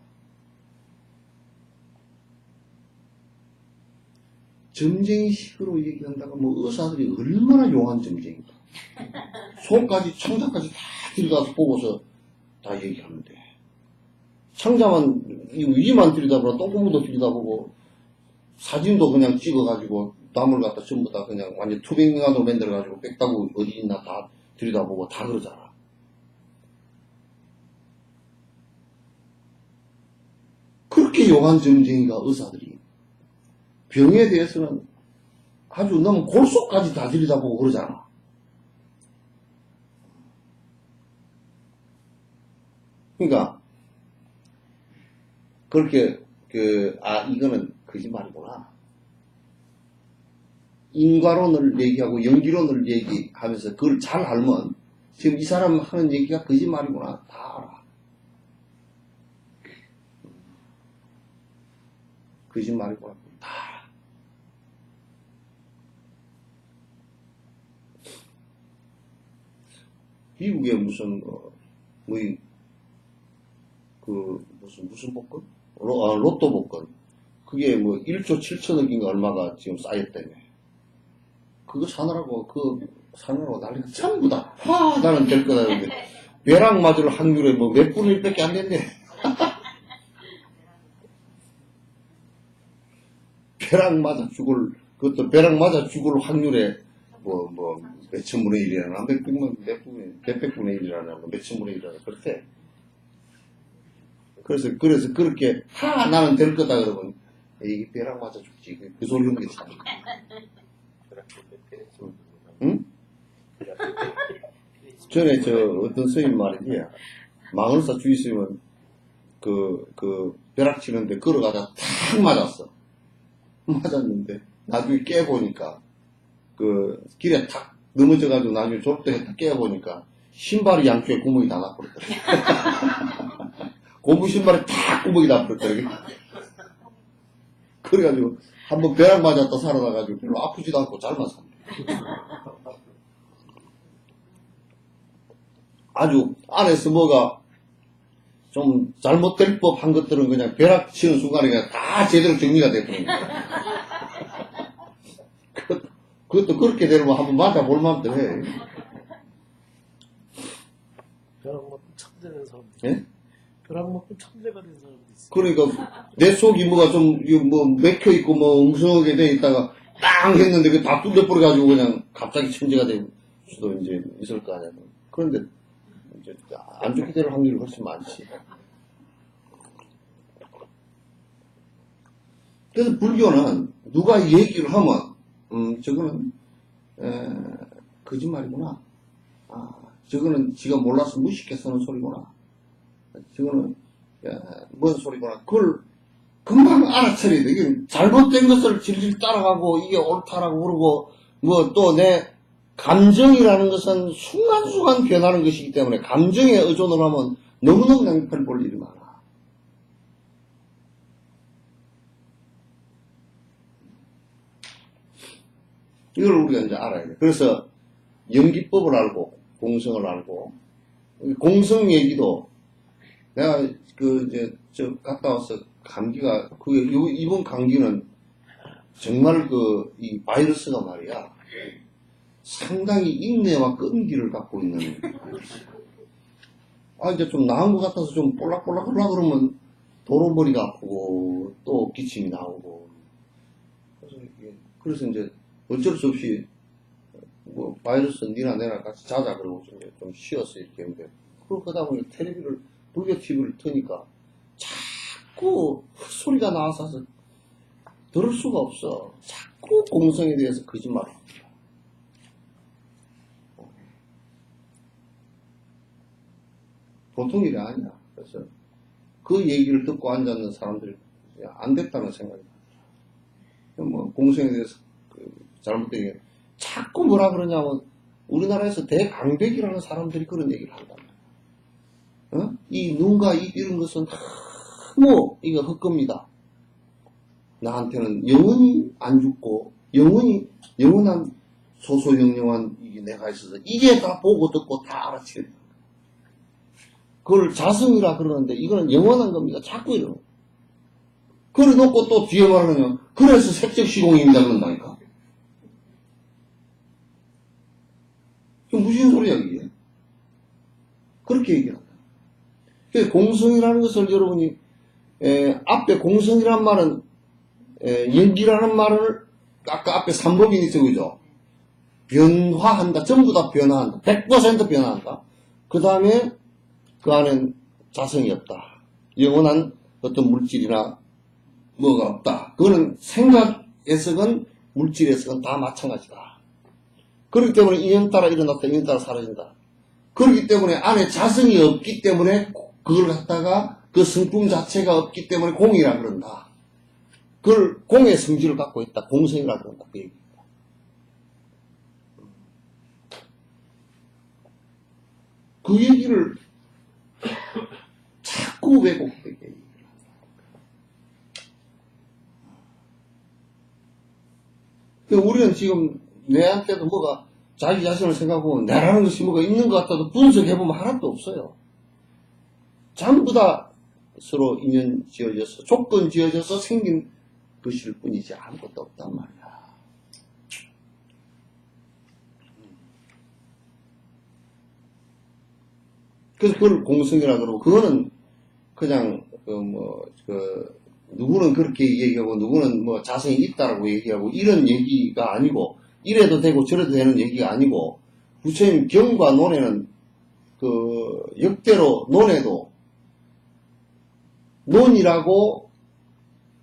점쟁이식으로 얘기한다가 의사들이 얼마나 용한 점쟁이다. 속까지, 청자까지 다 들여다서 보고서 다 얘기하는데. 창자만, 위만 들여다보고, 똥구멍도 들여다보고, 사진도 그냥 찍어가지고, 남을 갖다 전부 다 그냥 완전 투명인간으로 만들어가지고, 빽다구 어디 있나 다 들여다보고 다 그러잖아. 그렇게 용한 점쟁이가 의사들이, 병에 대해서는 아주 너무 골수까지 다 들여다보고 그러잖아. 그러니까, 그렇게, 이거는 거짓말이구나. 인과론을 얘기하고 연기론을 얘기하면서 그걸 잘 알면, 지금 이 사람 하는 얘기가 거짓말이구나. 다 알아. 거짓말이구나. 다 알아. 미국에 무슨 복권? 로또 복권. 그게 1조 7천억인가 얼마가 지금 쌓였다며. 그거 사느라고 난리가 전부 다, 나는 될 거다. 근데, 벼락 맞을 확률에 몇 분의 1밖에 안 된대. 벼락 맞아 죽을 확률에, 몇천 분의 1이라나, 몇백 분의 1이라나, 몇천 분의 1이라나, 그렇대. 그래서 그렇게, 나는 될 거다, 그러면, 이게 벼락 맞아 죽지. 그 소리 하는 게 참. 응? 전에 어떤 스님 말이지, 망을사 주위 스님은, 벼락 치는데 걸어가다 탁 맞았어. 맞았는데, 나중에 깨보니까, 길에 탁 넘어져가지고 나중에 좁대 탁 깨보니까, 신발이 양쪽에 구멍이 다 나버렸더라. 고무 신발에 탁 구멍이 나버렸더라. 그래가지고, 한번 벼락 맞았다 살아나가지고, 별로 아프지도 않고 잘 맞았어. 아주 안에서 뭐가 좀 잘못될 법한 것들은 그냥 벼락 치는 순간에 그냥 다 제대로 정리가 되거든요. 그것도 그렇게 되면 한번 맞아볼 만도 해. 벼락 먹고 천재된 사람. 예? 벼락 먹고 천재가 된 사람도 있어. 그러니까 내 속이 뭐가 좀 맥혀있고 웅성하게 돼 있다가 땅 했는데 그 다 뚫려버려가지고 그냥 갑자기 천재가 될 수도 이제 있을 거 아니야. 그런데 이제 안 좋게 될 확률이 훨씬 많지. 그래서 불교는 누가 얘기를 하면 저거는 거짓말이구나. 저거는 지가 몰라서 무식해 서는 소리구나. 저거는 뭔 소리구나. 그걸 금방 알아차려야 돼. 이게 잘못된 것을 질질 따라가고 이게 옳다라고 그러고 뭐 또 내 감정이라는 것은 순간순간 변하는 것이기 때문에 감정에 의존을 하면 너무너무 낭패를 볼 일이 많아. 이걸 우리가 이제 알아야 돼. 그래서 연기법을 알고 공성을 알고 공성 얘기도 내가 저 갔다 와서 감기가 이번 감기는 정말 이 바이러스가 말이야 상당히 인내와 끈기를 갖고 있는 이제 좀 나은 것 같아서 좀 볼락볼락 하려고 그러면 도로머리가 아프고 또 기침이 나오고 그래서 이제 어쩔 수 없이 뭐 바이러스 니나 내나 같이 자자 그러고 좀 쉬었어 이렇게 했는데 그러다 보니 불교 TV를 트니까 자꾸 헛소리가 나와서 들을 수가 없어. 자꾸 공성에 대해서 거짓말을 합니다. 보통 일이 아니야. 그래서 그 얘기를 듣고 앉았는 사람들이 안 됐다는 생각이 듭니다. 뭐 공성에 대해서 잘못된 얘기 자꾸 뭐라 그러냐면 우리나라에서 대강백이라는 사람들이 그런 얘기를 한단 말이야. 이 눈과 입 이런 것은 너무 이거 헛겁니다. 나한테는 영원히 안 죽고 영원한 소소영영한 이게 내가 있어서 이게 다 보고 듣고 다 알아채려. 그걸 자성이라 그러는데 이거는 영원한 겁니다. 자꾸 이러는. 그래 놓고 또 뒤에 말하면 그래서 색적시공입니다 그런다니까. 무슨 소리야 이게. 그렇게 얘기한다. 그래서 공성이라는 것을 여러분이 앞에 공성이란 말은 연기라는 말을 아까 앞에 3법인이 있어 그죠. 변화한다. 전부 다 변화한다. 100% 변화한다. 그 다음에 그 안엔 자성이 없다. 영원한 어떤 물질이나 뭐가 없다. 그거는 생각에서건 물질에서건 다 마찬가지다. 그렇기 때문에 인연 따라 일어났다. 인연 따라 사라진다. 그렇기 때문에 안에 자성이 없기 때문에 그걸 갖다가 그 성품 자체가 없기 때문에 공이라 그런다. 그걸 공의 성질을 갖고 있다. 공성이라 그런다. 그 얘기입니다. 그 얘기를 자꾸 왜곡되게 얘기를 한다. 우리는 지금 내한테도 뭐가 자기 자신을 생각하고 나라는 것이 뭐가 있는 것 같아도 분석해보면 하나도 없어요. 전부 다 서로 인연 지어져서 조건 지어져서 생긴 것일 뿐이지 아무것도 없단 말이야. 그래서 그걸 공성이라 그러고 그거는 그냥 누구는 그렇게 얘기하고 누구는 뭐 자성이 있다라고 얘기하고 이런 얘기가 아니고 이래도 되고 저래도 되는 얘기가 아니고 부처님 경과 논에는 역대로 논에도 논이라고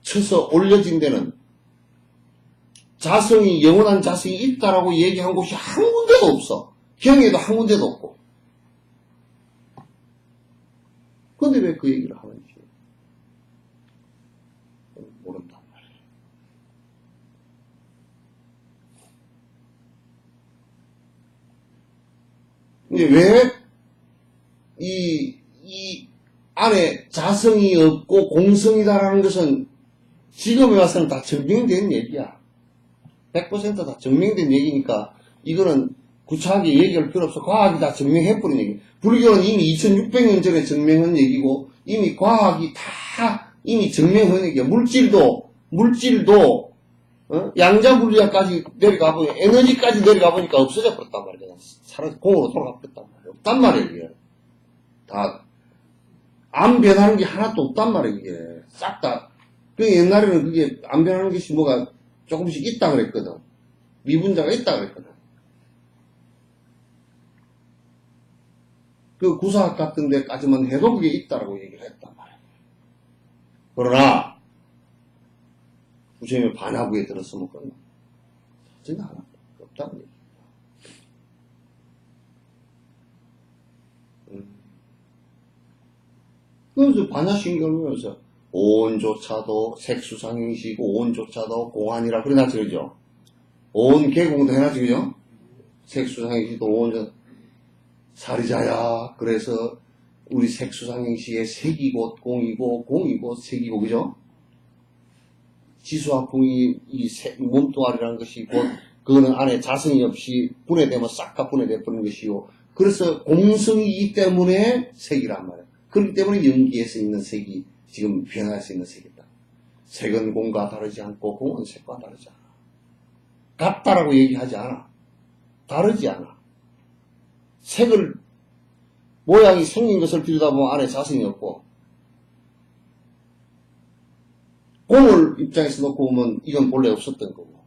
쳐서 올려진 데는 자성이 영원한 자성이 있다라고 얘기한 곳이 한 군데도 없어. 경에도 한 군데도 없고. 그런데 왜 그 얘기를 하는지 모른단 말이에요. 근데 왜 이 안에 자성이 없고 공성이다라는 것은 지금에 와서는 다 증명된 얘기야. 100% 다 증명된 얘기니까 이거는 구차하게 얘기할 필요 없어. 과학이 다 증명해버린 얘기. 불교는 이미 2600년 전에 증명한 얘기고 이미 과학이 다 이미 증명해내게 물질도 양자물리학까지 내려가 보니 에너지까지 내려가 보니까 없어져 버렸단 말이야. 사라져 공으로 돌아가 버렸단 말이야. 없단 말이야 이게. 다 안 변하는 게 하나도 없단 말이야 이게. 싹 다. 그 옛날에는 그게 안 변하는 것이 뭐가 조금씩 있다 그랬거든. 미분자가 있다 그랬거든. 그 구사학 같은 데까지만 해도 그게 있다라고 얘기를 했단 말이야. 그러나 부처님의 반하구에 들었으면 그건 전혀 하나 없다는 얘기야. 그래서 반야신경을 보면서 오온조차도 색수상행시고 오온조차도 공안이라 그래놨지 그죠? 오온 개공도 해놨지 그죠? 색수상행시도 오온조 사리자야. 그래서 우리 색수상행시의 색이 곧 공이고 공이 곧 색이고 그죠? 지수화풍이 이 몸뚱아리라는 것이 곧 그거는 안에 자성이 없이 분해되면 싹 다 분해돼 버리는 것이요. 그래서 공성이기 때문에 색이란 말이에요. 그렇기 때문에 연기에서 있는 색이 지금 변할 수 있는 색이다. 색은 공과 다르지 않고 공은 색과 다르지 않아. 같다라고 얘기하지 않아. 다르지 않아. 색을 모양이 생긴 것을 들여다보면 안에 자성이 없고 공을 입장에서 놓고 보면 이건 본래 없었던 거고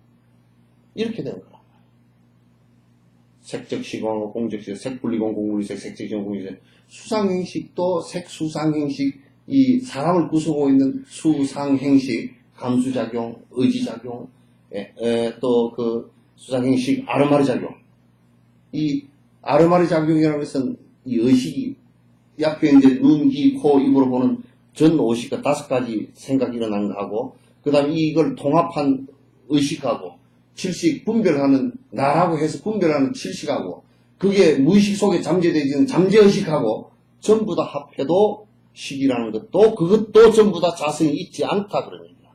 이렇게 되는 거란 말이야. 색적 시공하고 공적 시공, 색분리공, 공분리색, 색적 시공, 공리색. 수상행식도 색수상행식, 이 사람을 구성하고 있는 수상행식, 감수작용, 의지작용, 또 그 수상행식, 아르마리 작용. 이 아르마리 작용이라는 것은 이 의식이 이 앞에 이제 눈, 귀, 코, 입으로 보는 전 의식과 5가지 생각이 일어나는 거하고 그 다음에 이걸 통합한 의식하고 칠식 분별하는 나라고 해서 분별하는 칠식하고 그게 무의식 속에 잠재되지는 잠재의식하고 전부 다 합해도 식이라는 것도 그것도 전부 다 자성이 있지 않다 그런 얘기야.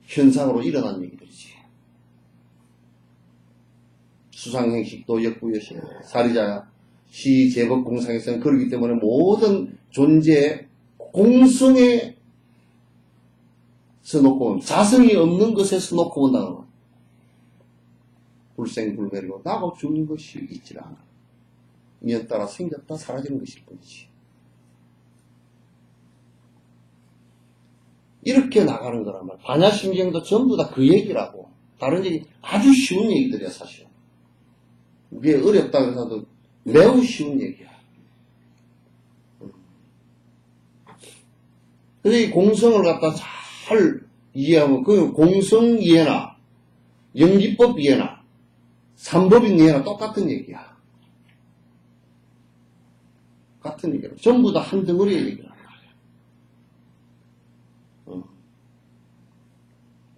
현상으로 일어난 얘기들이지. 수상행식도 역부여식 사리자야. 시, 제법, 공상에서는 그렇기 때문에 모든 존재의 공성에서 놓고 보면 자성이 없는 것에서 놓고 본다는 거야. 불생불멸이고 나고 죽는 것이 있질 않아. 인연 따라 생겼다 사라지는 것일 뿐이지. 이렇게 나가는 거란 말이야. 반야심경도 전부 다 그 얘기라고. 다른 얘기 아주 쉬운 얘기들이야 사실은. 이게 어렵다고 해서도 매우 쉬운 얘기야. 그래서 이 공성을 갖다 잘 이해하면 그 공성 이해나 연기법 이해나 삼법인 이해나 똑같은 얘기야. 같은 얘기야. 전부 다 한 덩어리의 얘기란 말이야.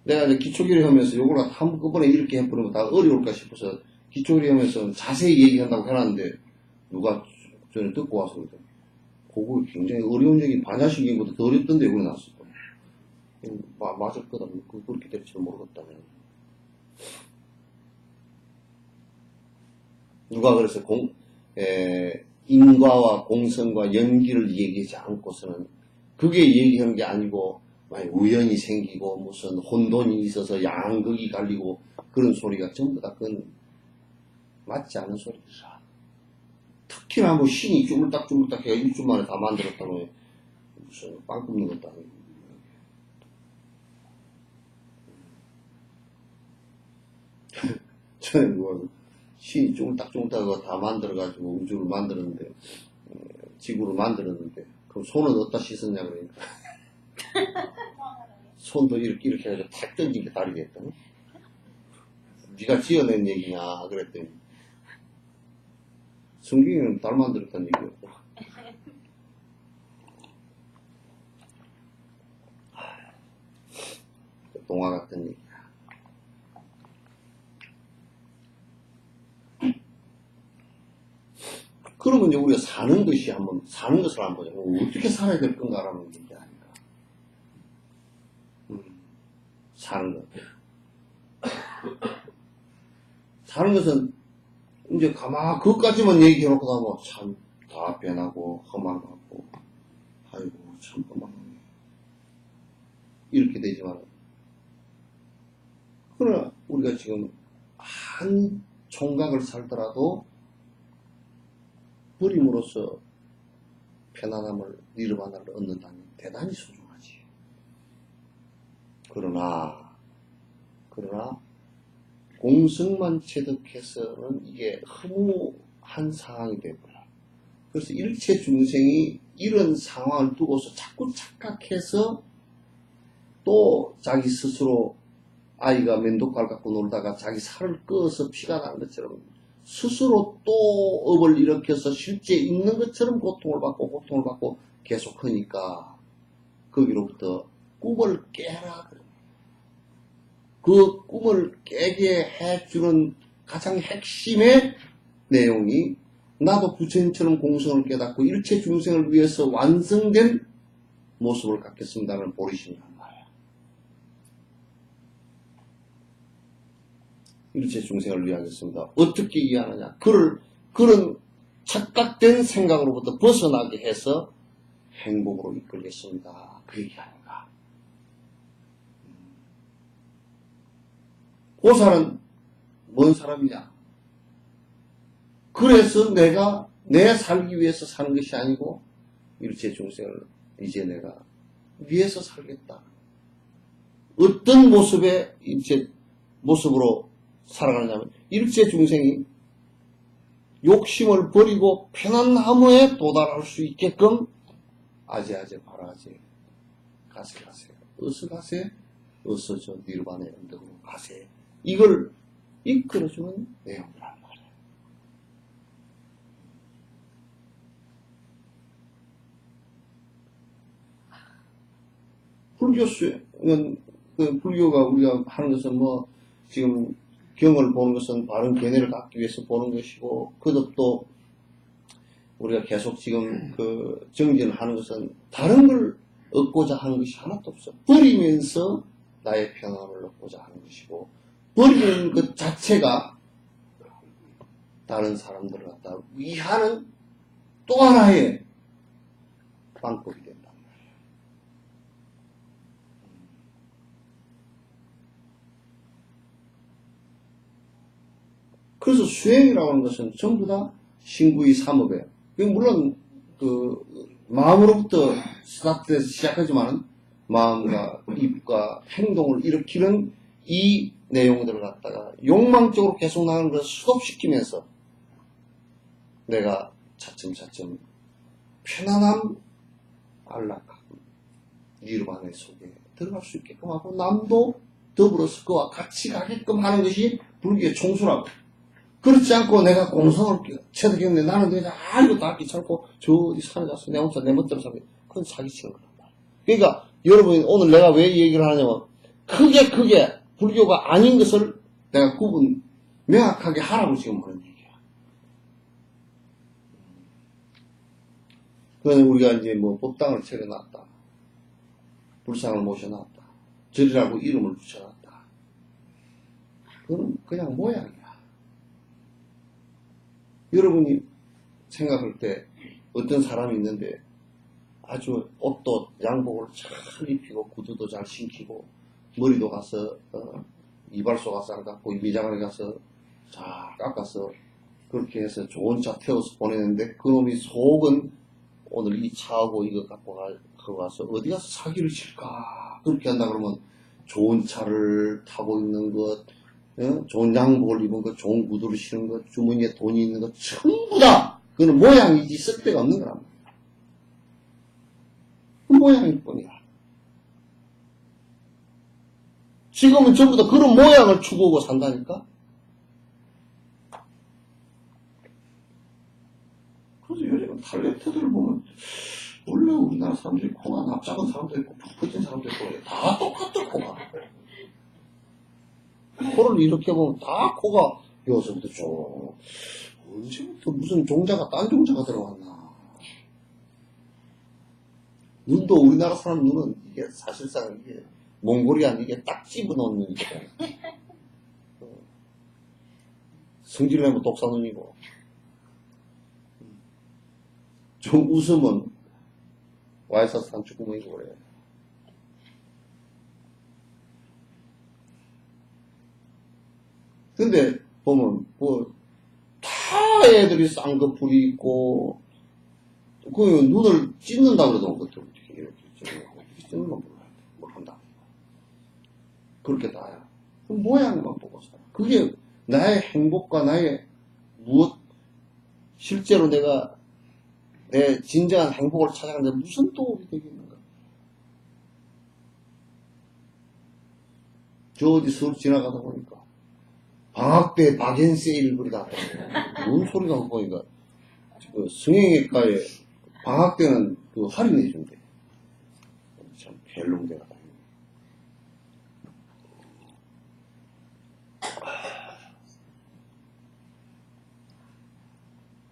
내가 이제 기초교리 하면서 요걸 한꺼번에 이렇게 해버리면 다 어려울까 싶어서 기초교리 하면서 자세히 얘기한다고 해놨는데 누가 전에 듣고 와서 그러더니 그거 굉장히 어려운 얘기 반야신경보다 더 어렵던데 그래 놨어. 맞을 거다. 그렇게 될 줄 모르겠다면. 누가 그래서 인과와 공성과 연기를 얘기하지 않고서는 그게 얘기하는 게 아니고 우연이 생기고 무슨 혼돈이 있어서 양극이 갈리고 그런 소리가 전부 다 그건 맞지 않은 소리더라. 특히나 뭐 신이 쪼물딱쪼물딱 해가 일주 만에 다 만들었다고 무슨 빵 굽는 것도 아니고. 전에 누가 신이 쪼물딱쪼물딱 다 만들어가지고 우주를 만들었는데 지구를 만들었는데 그럼 손은 어디다 씻었냐 그러니까 손도 이렇게 해가지고 탁 던진 게 다리 됐더니 네가 지어낸 얘기냐 그랬더니 성경에는 달 만들었다는 얘기였고 동화 같은 얘기야. 그러면 이제 우리가 사는 것을 한번 보자. 어떻게 살아야 될 건가라는 얘기 아닌가. 사는 것. 사는 것은 이제 그것까지만 얘기해놓고 나면 참 다 변하고 험한 것 같고 아이고, 참, 이렇게 되지만, 그러나 우리가 지금 한 총각을 살더라도 버림으로써 편안함을, 니르바나를 얻는다니 대단히 소중하지. 그러나 공성만 체득해서는 이게 허무한 상황이 되고요. 그래서 일체 중생이 이런 상황을 두고서 자꾸 착각해서 또 자기 스스로 아이가 맨도칼 갖고 놀다가 자기 살을 끄어서 피가 난 것처럼 스스로 또 업을 일으켜서 실제 있는 것처럼 고통을 받고 계속 하니까 거기로부터 꿈을 깨라. 그 꿈을 깨게 해주는 가장 핵심의 내용이 나도 부처님처럼 공성을 깨닫고 일체 중생을 위해서 완성된 모습을 갖겠습니다는 보리심이란 말이야. 일체 중생을 위하겠습니다. 어떻게 이해하느냐? 그런 착각된 생각으로부터 벗어나게 해서 행복으로 이끌겠습니다. 그 얘기 아닌가? 고사는 뭔 사람이냐? 그래서 내가 내 살기 위해서 사는 것이 아니고 일체 중생을 이제 내가 위해서 살겠다. 어떤 모습의 일체 모습으로 살아가느냐면 일체 중생이 욕심을 버리고 편안함에 도달할 수 있게끔 아제아제 바라아제 가세 어서 가세 어서 저 니르바나의 언덕으로 가세 이걸 이끌어주는 내용이란 말이에요. 불교 수행은 불교가 우리가 하는 것은 뭐 지금 경을 보는 것은 바른 견해를 갖기 위해서 보는 것이고 그것도 우리가 계속 지금 그 정진하는 것은 다른 걸 얻고자 하는 것이 하나도 없어. 버리면서 나의 평안을 얻고자 하는 것이고 버리는 것 자체가 다른 사람들을 갖다 위하는 또 하나의 방법이 된다. 그래서 수행이라고 하는 것은 전부 다 신구의 삼업이에요. 물론 그 마음으로부터 스타트해서 시작하지만 마음과 입과 행동을 일으키는 이 내용들을 갖다가 욕망적으로 계속 나가는 것을 수급시키면서 내가 차츰차츰 편안함, 안락함, 니르바나 속에 들어갈 수 있게끔 하고 남도 더불어서 그와 같이 가게끔 하는 것이 불교의 총수라고. 그렇지 않고 내가 공성을 체득했는데 나는 내가 이거 다 귀찮고 저 어디 산에 가서 내 혼자 내 멋대로 살고 그건 사기치는 거란 말이야. 그러니까 여러분 오늘 내가 왜 이 얘기를 하냐면 크게 불교가 아닌 것을 내가 구분 명확하게 하라고 지금 그런 얘기야. 그래서 우리가 이제 뭐 법당을 차려놨다. 불상을 모셔놨다. 절이라고 이름을 붙여놨다. 그건 그냥 모양이야. 여러분이 생각할 때 어떤 사람이 있는데 아주 옷도 양복을 잘 입히고 구두도 잘 신기고 머리도 가서 이발소 가서 안 깎고 미장원에 가서 잘 깎아서 그렇게 해서 좋은 차 태워서 보내는데 그놈이 속은 오늘 이 차하고 이거 갖고 가서 어디 가서 사기를 칠까 그렇게 한다 그러면 좋은 차를 타고 있는 것 좋은 양복을 입은 것, 좋은 구두를 신은 것, 주머니에 돈이 있는 것, 전부 다, 그건 모양이지, 쓸데가 없는 거란 말이야. 그 모양일 뿐이야. 지금은 전부 다 그런 모양을 추구하고 산다니까? 그래서 요즘 탤런트들을 보면, 원래 우리나라 사람들이 코가 납작은 사람도 있고, 푹 퍼진 사람도 있고, 다 똑같아, 코가. 코를 이렇게 보면 다 코가 여기서부터 쭉 언제부터 무슨 종자가 딴 종자가 들어갔나. 눈도 우리나라 사람 눈은 이게 사실상 이게 몽골이안 이게 딱 집어넣은 눈이죠. 성질내면 독사눈이고 좀 웃으면 와이사스 단축구멍이고 그래. 근데 보면 뭐 다 애들이 쌍꺼풀이 있고 그 눈을 찢는다 그러더만 그때 이렇게 찢는 건 몰라요. 뭘 한다. 그렇게 다야. 그 모양만 보고 살아. 그게 나의 행복과 나의 무엇 실제로 내가 내 진정한 행복을 찾아가는데 무슨 도움이 되겠는가? 저 어디 서울 지나가다 보니까 방학 때 박앤세일 부리다. 뭔 소리가 보니까 그 성형외과에 방학 때는 그 할인해 준대. 참 벨롱대가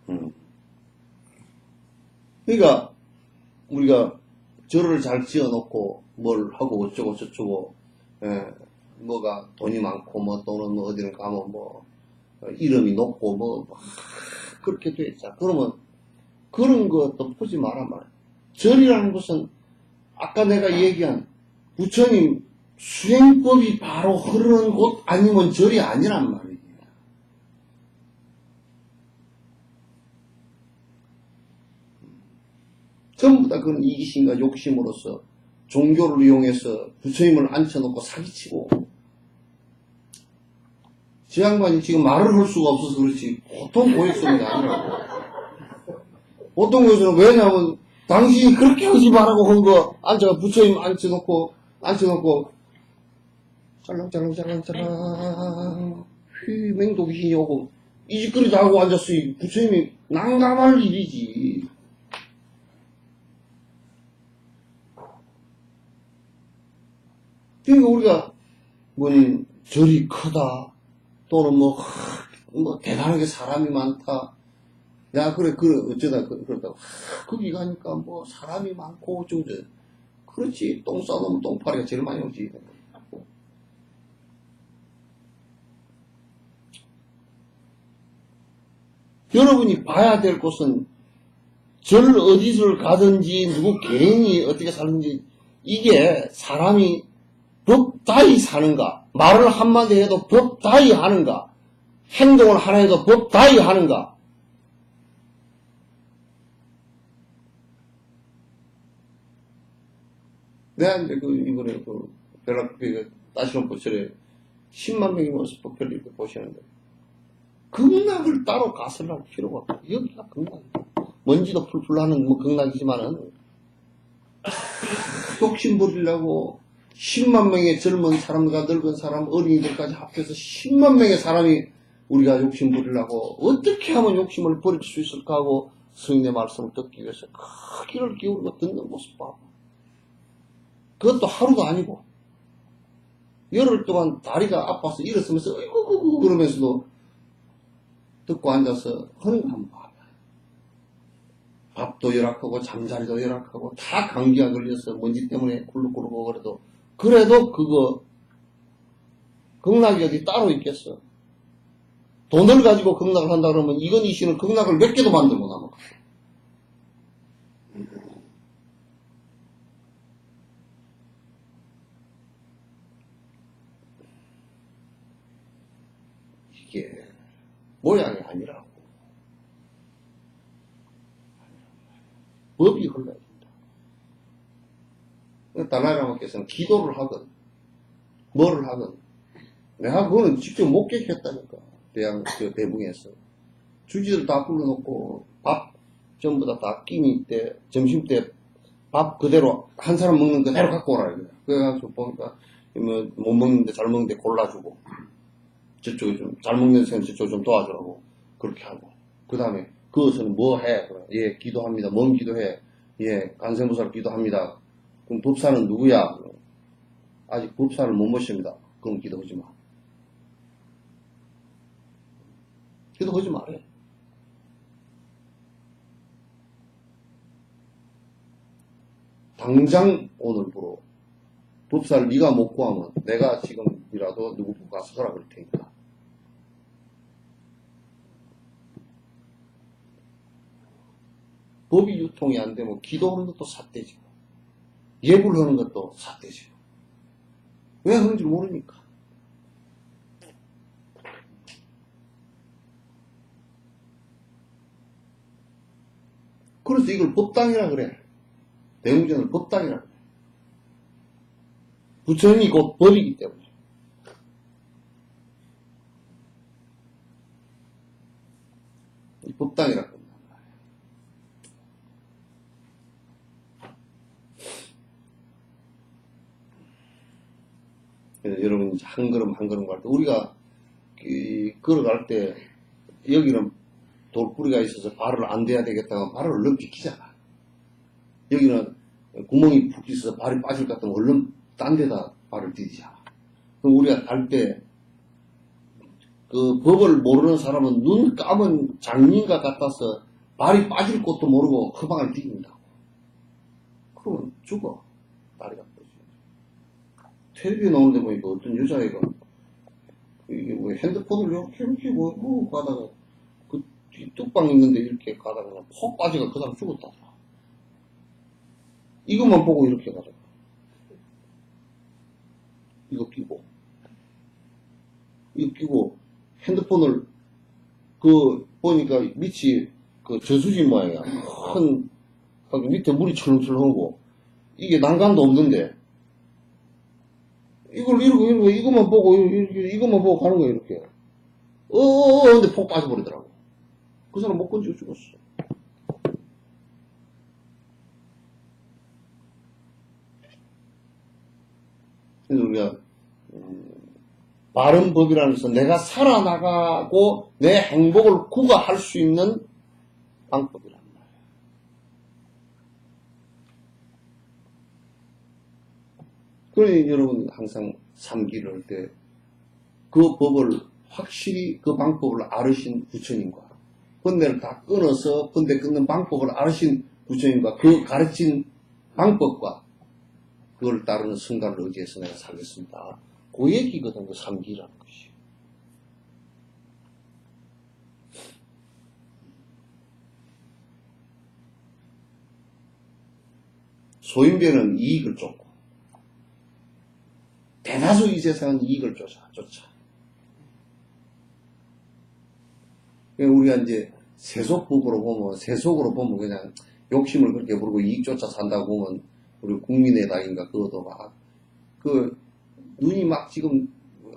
다니네. 그러니까 우리가 절을 잘 지어놓고 뭘 하고 어쩌고 저쩌고 뭐가 돈이 많고 뭐 또는 뭐 어디를 가면 뭐 이름이 높고 뭐 그렇게 돼 있자. 그러면 그런 것도 보지 마라 말이야. 절이라는 것은 아까 내가 얘기한 부처님 수행법이 바로 흐르는 곳 아니면 절이 아니란 말이야. 전부 다 그런 이기심과 욕심으로서 종교를 이용해서 부처님을 앉혀놓고 사기치고 저 양반이 지금 말을 할 수가 없어서 그렇지 보통 고액성이 아니라고. 보통 고액성은 왜냐하면 당신이 그렇게 하지 말라고 한 거 앉아가 부처님 앉혀놓고 짤랑짤랑짤랑짤랑 맹독이 오고 이 짓거리 다 하고 앉았으니 부처님이 난감할 일이지. 그러니까 우리가 절이 크다 또는 뭐 대단하게 사람이 많다. 야 그래 어쩌다 그러다가 거기 가니까 뭐 사람이 많고 어쩌고 그렇지. 똥 싸놓으면 똥파리가 제일 많이 오지. 여러분이 봐야 될 곳은 절 어디를 가든지 누구 개인이 어떻게 사는지 이게 사람이 법다이 사는가, 말을 한마디 해도 법다이 하는가, 행동을 하나 해도 법다이 하는가. 내가 이제 이번에 벨라크피가 따시는 보철에 10만 명이 모여서 법회를 이렇게 보시는데, 극락을 따로 가설할 필요가 없다. 여기가 극락이야. 먼지도 풀풀 하는 극락이지만은, 욕심 부리려고 10만 명의 젊은 사람과 늙은 사람, 어린이들까지 합해서 10만 명의 사람이 우리가 욕심 부리려고 어떻게 하면 욕심을 버릴 수 있을까 하고 스님의 말씀을 듣기 위해서 크기를 기울이고 듣는 모습 봐. 그것도 하루가 아니고 열흘 동안 다리가 아파서 일어서면서 어이구 그러면서도 듣고 앉아서 하는 거 한번 봐. 밥도 열악하고 잠자리도 열악하고 다 감기가 걸려서 먼지 때문에 굴룩굴룩 그래도 그거 극락이 어디 따로 있겠어. 돈을 가지고 극락을 한다 그러면 이건희 씨는 극락을 몇 개도 만들고 남아. 이게 모양이 아니라고. 법이 흘러야 된다. 달라이라마께서는 기도를 하든 뭐를 하든 내가 그거는 직접 목격했다니까. 대붕에서 주지들 다 불러놓고 밥 전부 다 끼니 때 점심 때 밥 그대로 한 사람 먹는 그대로 갖고 오라 그래. 그래가지고 보니까 못 먹는데 잘 먹는데 골라주고 저쪽에 좀 잘 먹는 사람 저쪽 좀 도와주라고 그렇게 하고 그 다음에 그것은 뭐 해? 예 기도합니다. 뭔 기도해? 예 간세무살 기도합니다. 그럼 법사는 누구야? 아직 법사를 못 모십니다. 그럼 기도하지 마. 기도하지 말아요. 당장 오늘부로 법사를 네가 못 구하면 내가 지금이라도 누구 가서 하라 그럴 테니까. 법이 유통이 안 되면 기도하는 것도 삿대지고. 예불 하는 것도 삿대지고. 왜 하는지 모르니까. 그래서 이걸 법당이라 그래. 대웅전을 법당이라 그래. 부처님이 곧 법이기 때문에. 이 법당이라고 합니다. 그래서 여러분 이제 한 걸음 한 걸음 갈 때 우리가 걸어갈 때 여기는 돌뿌리가 있어서 발을 안 대야 되겠다면 발을 얼른 비키잖아. 여기는 구멍이 푹 있어서 발이 빠질 것 같으면 얼른 딴 데다 발을 디디잖아. 그럼 우리가 갈 때 그 법을 모르는 사람은 눈 감은 장님과 같아서 발이 빠질 것도 모르고 허방을 디딘다고. 그러면 죽어. 다리가 빠지. 텔레비에 나오는데 보니까 어떤 여자애가 이게 뭐 핸드폰을 이렇게 뭐 가다가 그 뚝방 있는데 이렇게 가다가 그냥 폭 빠지가 그 사람 죽었다. 이것만 보고 이렇게 가다가 이거 끼고 핸드폰을 보니까 밑이 그 저수지 모양이야. 큰 밑에 물이 출렁출렁하고 이게 난간도 없는데 이걸 이것만 보고 가는 거야 이렇게. 근데 폭 빠져버리더라고. 그 사람 못 건지고 죽었어. 그래서 우리가 바른 법이라는 것은 내가 살아나가고 내 행복을 구가할 수 있는 방법이란 말이에요. 그러니 여러분 항상 삼기를 할 때 그 법을 확실히 그 방법을 알으신 부처님과 번뇌를 다 끊어서 번뇌 끊는 방법을 알으신 부처님과 그 가르친 방법과 그걸 따르는 성가를 의지해서 내가 살겠습니다. 그 얘기거든, 그 삼기라는 것이. 소인배는 이익을 쫓고, 대다수 이 세상은 이익을 쫓아. 우리가 이제 세속으로 보면 그냥 욕심을 그렇게 부르고 이익 쫓아 산다고 보면 우리 국민의 당인가 그것도 막, 눈이 막 지금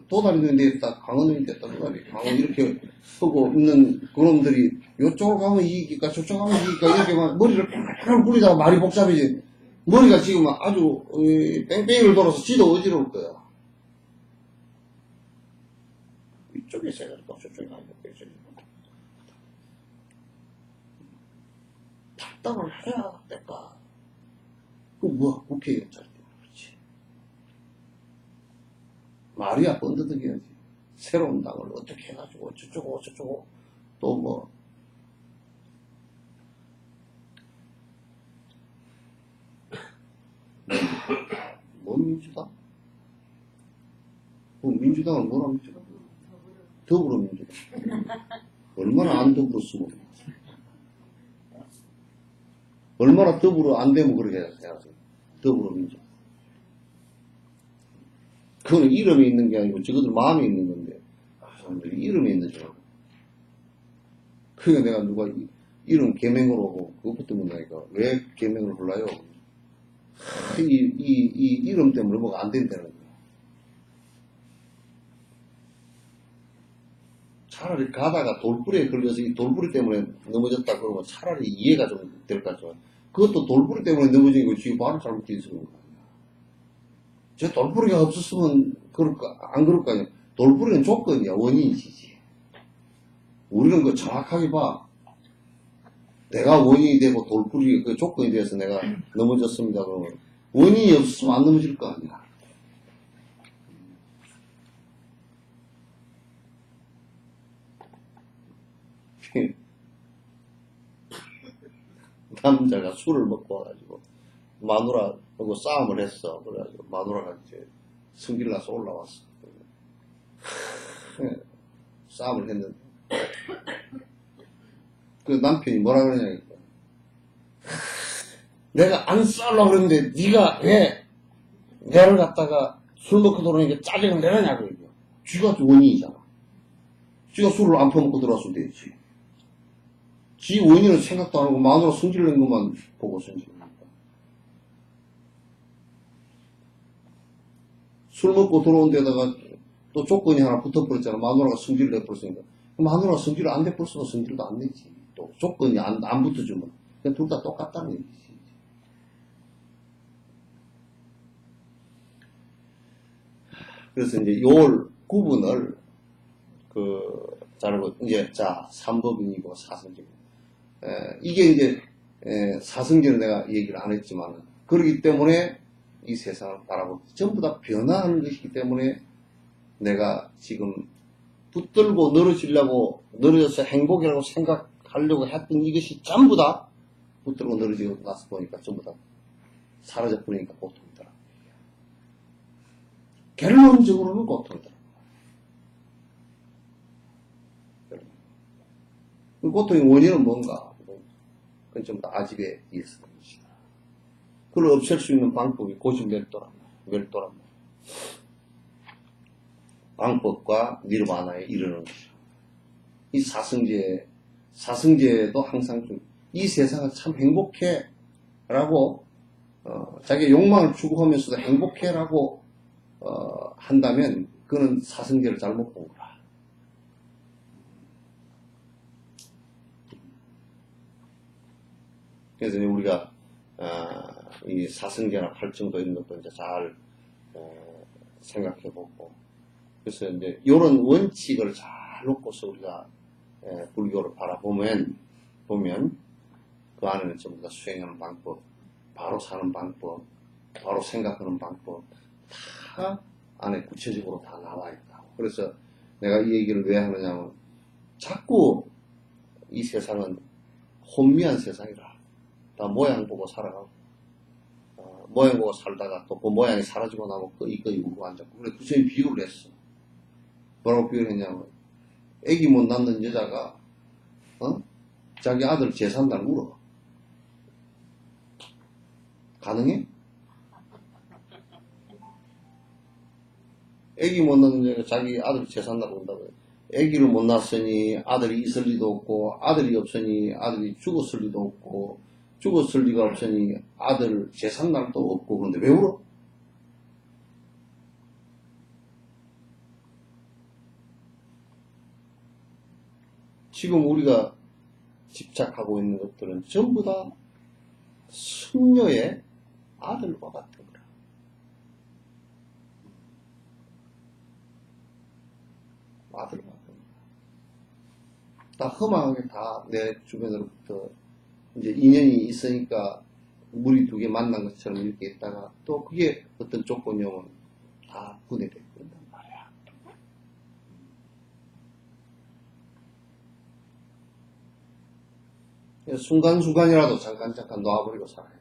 도다리는 데다 강원이 됐다 강원 이렇게 하고 있는 그놈들이 요쪽으로 가면 이익일까 저쪽으로 가면 이익일까 이렇게 막 머리를 뺑뺑 굴리다가 말이 복잡해지. 머리가 지금 아주 뺑뺑이를 돌아서 지도 어지러울 거야. 이쪽에 있어야 될까 저쪽에 가야 될까. 답답을 해야 될까. 국회의원짜리 때문에 그렇지. 말이야 번드덕이야지. 새로운 당을 어떻게 해가지고 저쩌고 또 뭔 민주당? 민주당은 뭐라 민주당? 더불어민주당. 얼마나 안 더불었으면 얼마나 더불어 안 되면 그렇게 해야지. 더불어민주당. 그거는 이름이 있는 게 아니고 저것들 마음이 있는 건데 사람들이 이름이 있는 줄 알고. 그러니까 내가 누가 이름 개명으로 하고 그것부터 묻나니까 왜 개명을 골라요? 이 이름 때문에 뭐가 안 된다는 거야. 차라리 가다가 돌부리에 걸려서 이 돌부리 때문에 넘어졌다 그러면 차라리 이해가 좀 될 것 같죠. 그것도 돌부리 때문에 넘어진 거 지금 바로 잘못 뒤집은 거야. 저 돌부리가 없었으면 안 그럴 거 아니야. 돌부리는 조건이야. 원인이지. 우리는 그 정확하게 봐. 내가 원인이 되고 돌부리 그 조건이 돼서 내가 넘어졌습니다. 그러면 원인이 없었으면 안 넘어질 거 아니야. 남자가 술을 먹고 와가지고 마누라하고 싸움을 했어. 그래가지고 마누라가 이제 성질 나서 올라왔어. 싸움을 했는데 그 남편이 뭐라 그러냐니까 내가 안 싸려고 그랬는데 네가 왜 내를 갖다가 술 먹고 들어오니까 짜증을 내느냐고 이거. 쥐가 원인이잖아. 쥐가 술을 안 퍼먹고 들어왔으면 되지. 지 원인은 생각도 안 하고 마누라 성질 낸 것만 보고 성질을 낸다. 술 먹고 들어온 데다가 또 조건이 하나 붙어버렸잖아. 마누라가 성질을 내버렸으니까. 마누라가 성질을 안 내버렸으면 성질도 안 내지. 또 조건이 안 붙어주면. 그냥 둘 다 똑같다는 얘기지. 그래서 이제 요 구분을, 자르고, 이제, 자, 삼법인이고 사성제고. 이게 이제, 사성제는 내가 얘기를 안 했지만, 그렇기 때문에 이 세상을 바라보고, 전부 다 변화하는 것이기 때문에 내가 지금 붙들고 늘어져서 행복이라고 생각하려고 했던 이것이 전부 다 붙들고 늘어지고 나서 보니까 전부 다 사라져 버리니까 고통이더라. 결론적으로는 고통이더라. 그 고통의 원인은 뭔가? 그건 전부 다 아집에 의해서 그런 것이다. 그걸 없앨 수 있는 방법이 고집멸도란 말이야. 방법과 니르바나에 이르는 것이다. 이 사성제도 항상 이 세상은 참 행복해라고, 자기 욕망을 추구하면서도 행복해라고, 한다면, 그는 사성제를 잘못 본 거라. 그래서 우리가, 이 사성제나 팔정도 이런 것도 이제 잘, 생각해보고, 그래서 이제 이런 원칙을 잘 놓고서 우리가 불교를 바라보면 그 안에는 전부 다 수행하는 방법, 바로 사는 방법, 바로 생각하는 방법 다 안에 구체적으로 다 나와 있다. 그래서 내가 이 얘기를 왜 하느냐면 자꾸 이 세상은 혼미한 세상이라. 다 모양 보고 살아가고 모양 보고 살다가 또 그 모양이 사라지고 나면 거의 울고 앉았고. 그래 구체적인 비유를 했어. 뭐라고 표현했냐면 애기 못 낳는 여자가 자기 아들 재산날 울어. 가능해? 애기 못 낳는 여자가 자기 아들 재산날 운다고 해. 애기를 못 낳았으니 아들이 있을 리도 없고, 아들이 없으니 아들이 죽었을 리도 없고, 죽었을 리가 없으니 아들 재산날도 없고. 그런데 왜 울어? 지금 우리가 집착하고 있는 것들은 전부 다 승려의 아들과 같은 거라. 아들과 같은 거라. 다 험하게 다 내 주변으로부터 이제 인연이 있으니까 물이 두 개 만난 것처럼 이렇게 있다가 또 그게 어떤 조건이 오면 다 분해되고 그런단 말이야. 순간순간이라도 잠깐 놔버리고 살아야 돼.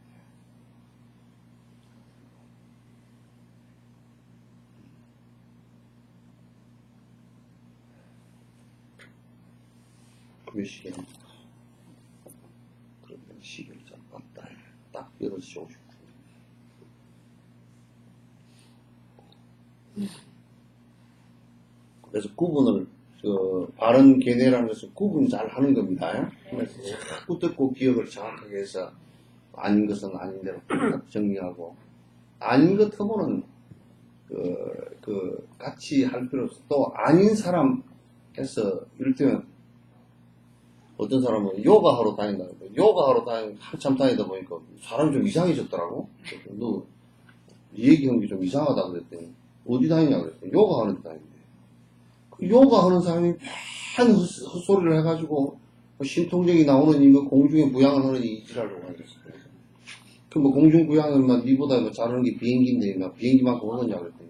몇 시겠니? 그러면 시계를 잘 봤다. 딱 8시 50분. 그래서 구분을, 바른 견해라는 것은 구분 잘 하는 겁니다. 그래서 자꾸 듣고 기억을 정확하게 해서 아닌 것은 아닌 대로 딱 정리하고, 아닌 것 하고는, 같이 할 필요 없어. 또 아닌 사람 해서, 이를테면, 어떤 사람은 요가하러 다닌다고. 요가하러 한참 다니다 보니까 사람이 좀 이상해졌더라고. 너 얘기한 게 좀 이상하다 그랬더니 어디 다니냐 그랬더니 요가하는 데 다니는데. 그 요가하는 사람이 한 헛소리를 해가지고 신통력이 나오는 이거 공중에 부양을 하는 이 지랄로 가겠어. 그 뭐 공중 부양은 막 니보다 뭐 잘하는 게 비행기인데 막 비행기만큼 오느냐 그랬더니.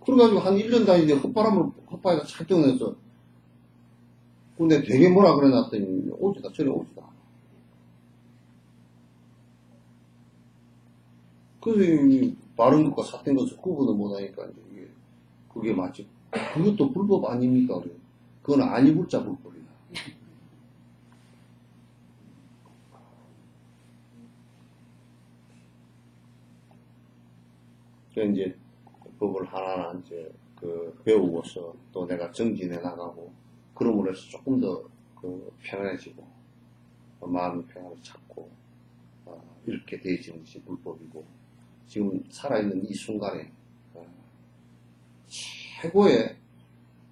그래가지고 한 1년 다니는데 헛바위가 찰떡 내서. 근데 되게 뭐라 그래놨더니 오지다, 저리 오지다. 그래서 이 바른 것과 삿된 것을 구분을 못하니까 이제 그게 마치 그것도 불법 아닙니까? 그래. 그건 아니불자 불법이다. 그 이제 법을 하나하나 이제 배우고서 또 내가 정진해 나가고 그럼으로 해서 조금 더 편안해지고 마음의 평화를 찾고 이렇게 되어지는 것이 불법이고 지금 살아있는 이 순간에 최고의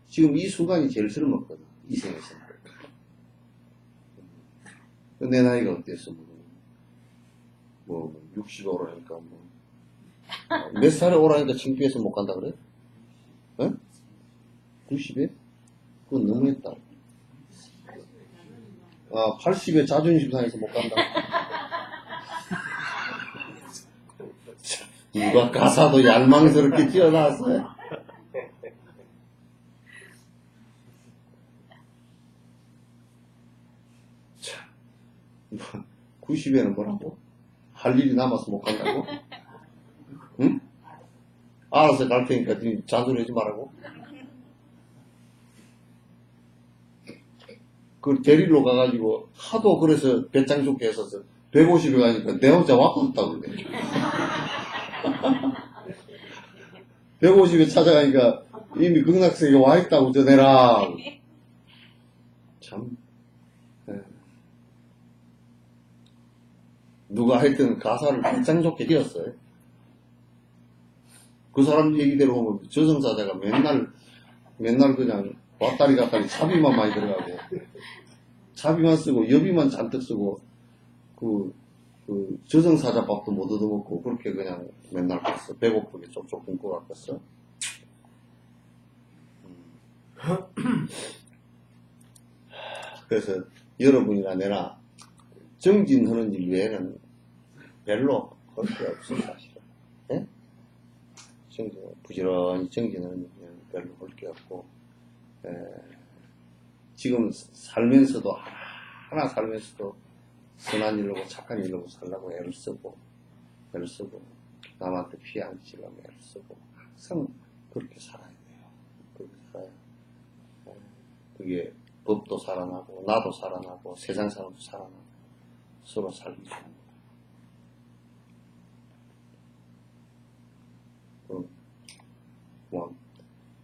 지금 이 순간이 제일 쓸모없거든 이 생에서. 내 나이가 어땠어? 뭐 60에 오라니까 몇 살에 오라니까 창피해서 못 간다 그래? 어? 90에? 그건 너무했다. 80에 자존심 상해서 못 간다. 누가 가사도 얄망스럽게 튀어나왔어요. 90에는 뭐라고? 할 일이 남아서 못 간다고? 응? 알아서 갈 테니까 잔소리하지 말라고. 그 데리러 가가지고 하도 그래서 배짱 좋게 했어서 150에 가니까 내 혼자 와봤다고 그래. 150에 찾아가니까 이미 극락세계에 와있다고 전해라. 참. 누가 하여튼 가사를 배짱 좋게 지었어요. 그 사람 얘기대로 보면 저승사자가 맨날 그냥 왔다리 갔다리 차비만 많이 들어가고 차비만 쓰고 여비만 잔뜩 쓰고 그 저승사자밥도 못 얻어먹고 그렇게 그냥 맨날 갔어. 배고프게 쪽쪽 굶고 갔겠어. 그래서 여러분이나 내나 정진하는 일 외에는 별로 할 게 없어 사실은. 예? 부지런히 정진하는 일은 별로 할 게 없고 지금 살면서도 하나 살면서도 선한 일로 착한 일로 살라고 애를 쓰고 남한테 피해 안 끼치려고 애를 쓰고 항상 그렇게 살아야 돼요. 그렇게 살아야 그게 법도 살아나고 나도 살아나고 세상 사람도 살아나고 서로 살기 좋은 거예요.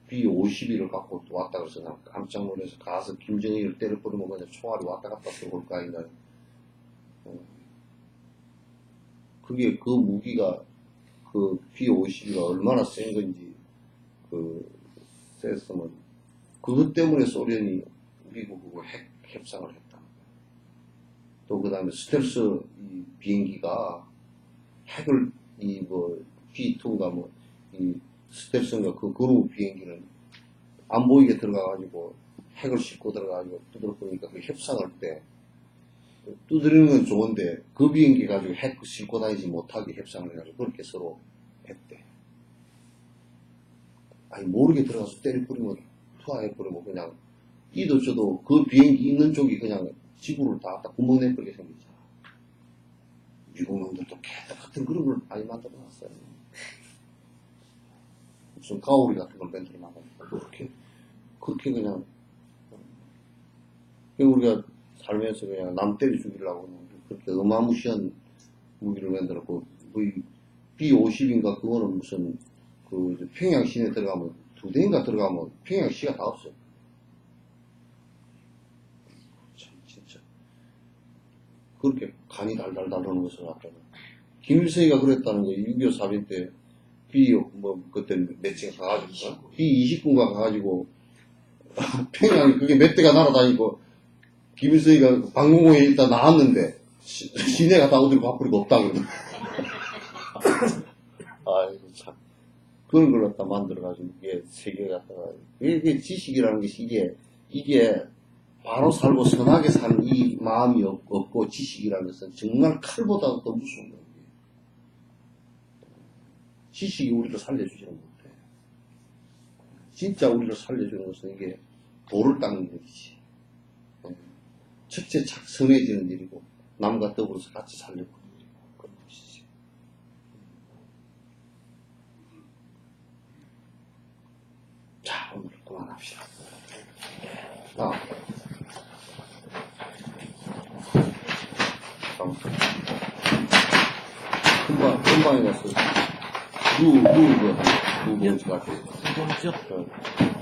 B-52를 갖고 또 왔다 그래서 난 깜짝 놀라서 가서 김정일을 때려버리면 그냥 총알이 왔다 갔다 들어올 거 아닌가. 그게 그 무기가 그 B-52가 얼마나 센 건지 셌으면 그것 때문에 소련이 미국하고 핵 협상을 했다. 또 그 다음에 스텔스 이 비행기가 핵을 B-2인가 이 스텔스인가 그 그룹 비행기는 안 보이게 들어가가지고 핵을 싣고 들어가가지고 두드려보니까 그 협상할 때 두드리는 건 좋은데 그 비행기 가지고 핵 싣고 다니지 못하게 협상을 해가지고 그렇게 서로 했대. 아니 모르게 들어가서 때려버리면 투하해버리면 그냥 이도 저도 그 비행기 있는 쪽이 그냥 지구를 다 구멍 내버리게 생겼잖아. 미국 놈들도 개떡 같은 그런 걸 많이 만들어놨어요. 무슨 가오리 같은 걸 만들어놔가지고 그렇게 그냥 우리가 살면서 그냥 남 때려 죽이려고 그렇게 어마무시한 무기를 만들었고 B-50인가 그거는 무슨 평양 시내 들어가면 2대인가 들어가면 평양 시가 다 없어요. 참 진짜 그렇게 간이 달달달 하는 것을 갖다가 김일성이가 그랬다는 거 6.25 사변 때 그때 몇층 가가지고 B-29가 가가지고 평양이 그게 몇 대가 날아다니고 김일성이가 방공호에 일단 나왔는데 시내가 다 어디로 바꾸리고 없다 그러더라고. 아이고 참 그런 걸 갖다 만들어가지고 이게 세계 갖다가 이게 지식이라는 것이 이게 바로 살고 선하게 사는 이 마음이 없고 지식이라는 것은 정말 칼보다 더 무서운 거예요. 지식이 우리를 살려주지는 못해. 진짜 우리를 살려주는 것은 이게 돌을 닦는 일이지. 첫째 선해지는 일이고 남과 더불어서 같이 살려고 하는 일이고 그런 것이지. 자 오늘 그만합시다. 마이너스 누구가 돼? 누구죠? 어.